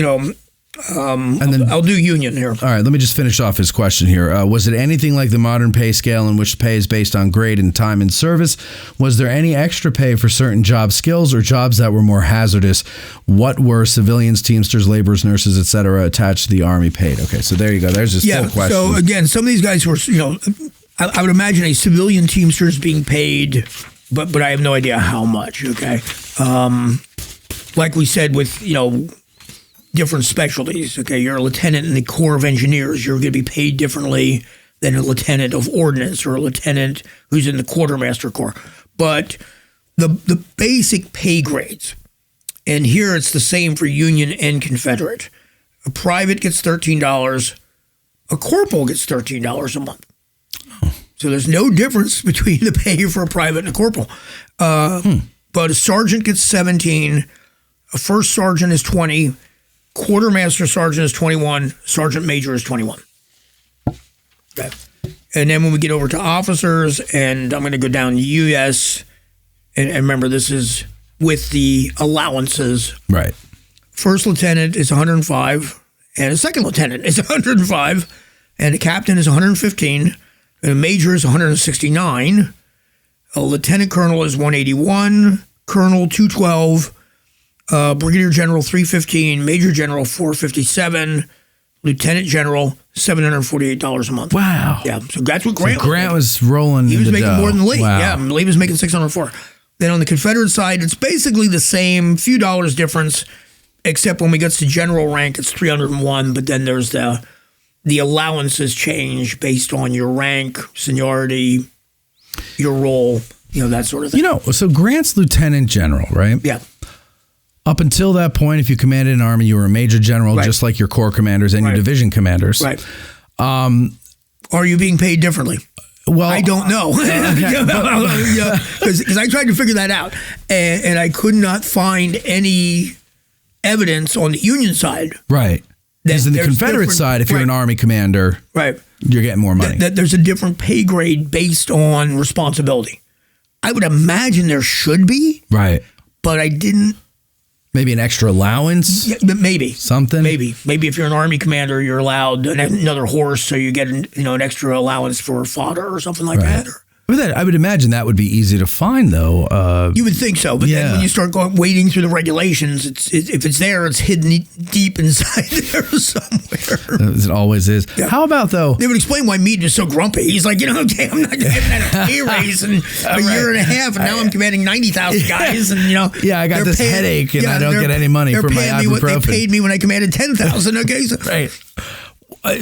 and then I'll do union here. All right, let me just finish off his question here. Was it anything like the modern pay scale in which pay is based on grade and time in service? Was there any extra pay for certain job skills or jobs that were more hazardous? What were civilians, Teamsters, laborers, nurses, etc. attached to the Army paid? Okay, so there you go. There's his full question. So again, some of these guys were, I would imagine a civilian Teamster is being paid, but I have no idea how much, okay? Like we said with, different specialties, okay? You're a lieutenant in the Corps of Engineers. You're going to be paid differently than a lieutenant of ordnance or a lieutenant who's in the Quartermaster Corps. But the basic pay grades, and here it's the same for Union and Confederate. A private gets $13. A corporal gets $13 a month. So there's no difference between the pay for a private and a corporal. But a sergeant gets $17. A first sergeant is $20. Quartermaster sergeant is $21. Sergeant major is $21. Okay. And then when we get over to officers, and I'm going to go down U.S., and remember, this is with the allowances. Right. First lieutenant is $105, and a second lieutenant is $105, and a captain is $115, and a major is $169, a lieutenant colonel is $181, colonel $212, brigadier general $315, major general $457, lieutenant general $748 a month. Wow. Yeah, so that's what Grant. So Grant was rolling. He was making more than Lee. Wow. Yeah, Lee was making $604. Then on the Confederate side, it's basically the same, few dollars difference, except when we get to general rank, it's $301. But then there's the allowances change based on your rank, seniority, your role, that sort of thing. So Grant's lieutenant general, right? Yeah. Up until that point, if you commanded an army, you were a major general, just like your corps commanders and your division commanders. Right. Are you being paid differently? Well, I don't know. Because I tried to figure that out, and I could not find any evidence on the Union side. Right. Because in the Confederate side, if you're an army commander, you're getting more money. That there's a different pay grade based on responsibility. I would imagine there should be. Right. But I didn't. Maybe an extra allowance? Yeah, maybe. Something? Maybe if you're an army commander, you're allowed another horse, so you get an extra allowance for fodder or something like that. I would imagine that would be easy to find, though. You would think so, but then when you start wading through the regulations, if it's there, it's hidden deep inside there somewhere. It always is. Yeah. How about, though? They would explain why Meade is so grumpy. He's like, I'm not getting a pay raise in a year and a half, and now I'm commanding 90,000 guys, and yeah, I got this headache, and I don't get any money for my ibuprofen. They paid me when I commanded 10,000. Okay, so. Right.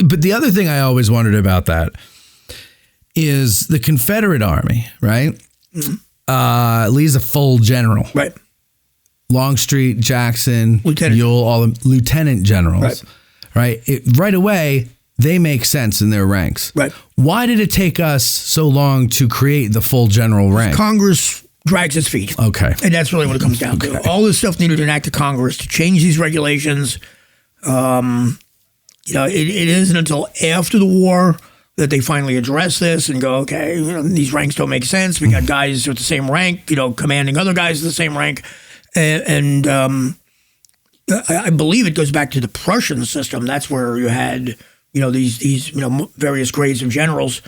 But the other thing I always wondered about that is the Confederate Army, right? Mm-hmm. Lee's a full general. Right. Longstreet, Jackson, Lieutenant. Ewell, all the lieutenant generals. Right. Right away, they make sense in their ranks. Right. Why did it take us so long to create the full general rank? Congress drags its feet. Okay. And that's really what it comes down to. All this stuff needed an act of Congress to change these regulations. It isn't until after the war that they finally address this and go, okay, these ranks don't make sense. We got guys with the same rank, commanding other guys with the same rank. And I believe it goes back to the Prussian system. That's where you had, these various grades of generals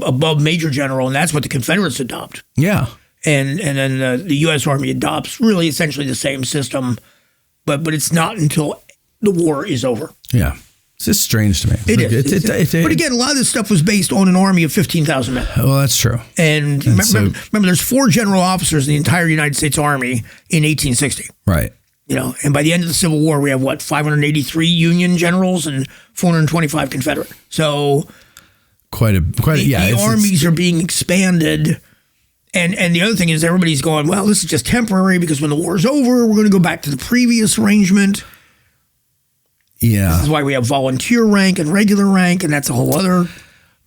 above major general, and that's what the Confederates adopt. Yeah. And then the U.S. Army adopts really essentially the same system, but it's not until the war is over. Yeah. It's just strange to me. It is. But again, a lot of this stuff was based on an army of 15,000 men. Well, that's true. And remember, there's 4 general officers in the entire United States Army in 1860. Right. And by the end of the Civil War, we have 583 Union generals and 425 Confederate. So the armies are being expanded. And the other thing is everybody's going, well, this is just temporary because when the war's over, we're going to go back to the previous arrangement. Yeah. This is why we have volunteer rank and regular rank, and that's a whole other...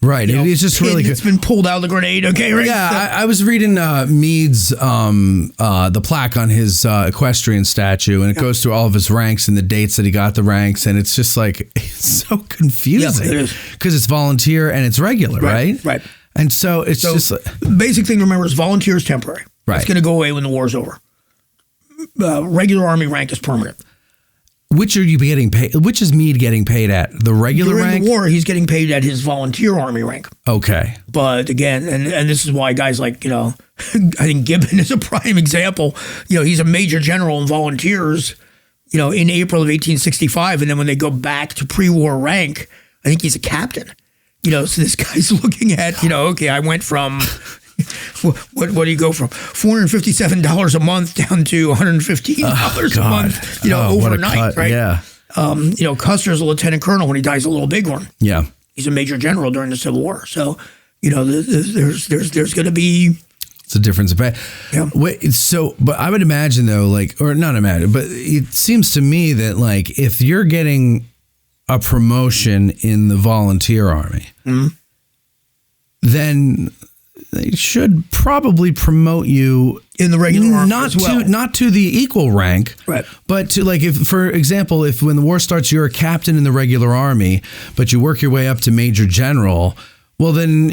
Right. It's just really good. It's been pulled out of the grenade, okay? Right? Yeah, I was reading Meade's, the plaque on his equestrian statue, and it goes through all of his ranks and the dates that he got the ranks, and it's just like, it's so confusing. Yeah, it is. Because it's volunteer and it's regular, right? Right. And so it's just... The basic thing to remember is volunteer is temporary. Right. It's going to go away when the war's over. Regular Army rank is permanent. Which are you getting paid? Which is Meade getting paid at? The regular rank? During the war, he's getting paid at his volunteer Army rank. Okay. But again, and this is why guys like, I think Gibbon is a prime example. He's a major general in volunteers, in April of 1865. And then when they go back to pre-war rank, I think he's a captain. So this guy's looking at, okay, I went from... What do you go from $457 a month down to $115 a month? Overnight, right? Yeah. Custer's a lieutenant colonel when he dies at Little Bighorn. Yeah. He's a major general during the Civil War. So, there's going to be. It's a difference of pay. Yeah. Wait, but I would imagine though, or not imagine, but it seems to me that if you're getting a promotion in the volunteer army, then they should probably promote you in the regular army not to the equal rank, right? But to if, for example, if when the war starts, you're a captain in the regular army, but you work your way up to major general. Well, then,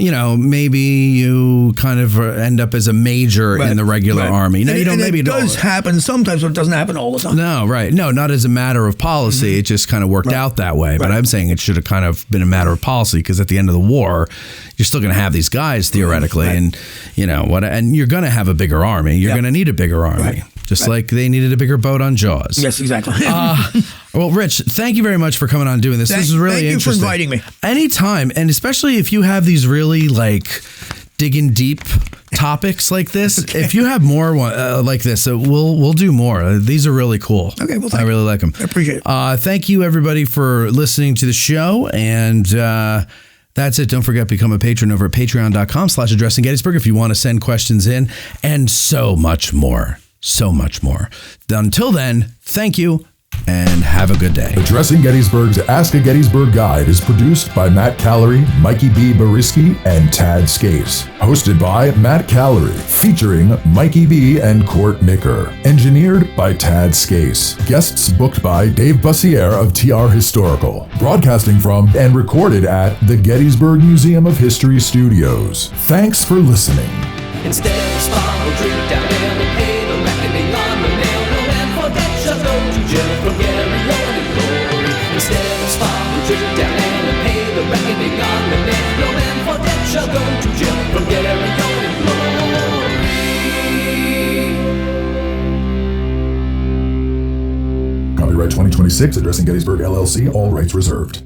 maybe you kind of end up as a major in the regular army. Now, it does happen sometimes, but it doesn't happen all the time. No, right. No, not as a matter of policy. It just kind of worked out that way. But I'm saying it should have kind of been a matter of policy because at the end of the war, you're still going to have these guys theoretically. And, and you're going to have a bigger army. You're going to need a bigger army. Just like they needed a bigger boat on Jaws. Yes, exactly. Well, Rich, thank you very much for coming on and doing this. This is really interesting. Thank you for inviting me. Anytime, and especially if you have these really digging deep topics like this. Okay. If you have more like this, we'll do more. These are really cool. Okay, well, I really like them. I appreciate it. Thank you, everybody, for listening to the show, and that's it. Don't forget, become a patron over at patreon.com/Addressing Gettysburg if you want to send questions in, and so much more. So much more. Until then, thank you and have a good day. Addressing Gettysburg's Ask a Gettysburg Guide is produced by Matt Callery, Mikey B. Bariski, and Tad Skase. Hosted by Matt Callery, featuring Mikey B. and Court Nicker. Engineered by Tad Skase. Guests booked by Dave Bussiere of TR Historical. Broadcasting from and recorded at the Gettysburg Museum of History Studios. Thanks for listening. Instead of small drink down in the pay the reckoning on the mail, no man forget shall go to jail from Gary and glory. Instead of small drink down in the pay the reckoning on the mail, no man forget shall go to jail from Gary and glory. Copyright 2026, Addressing Gettysburg LLC, all rights reserved.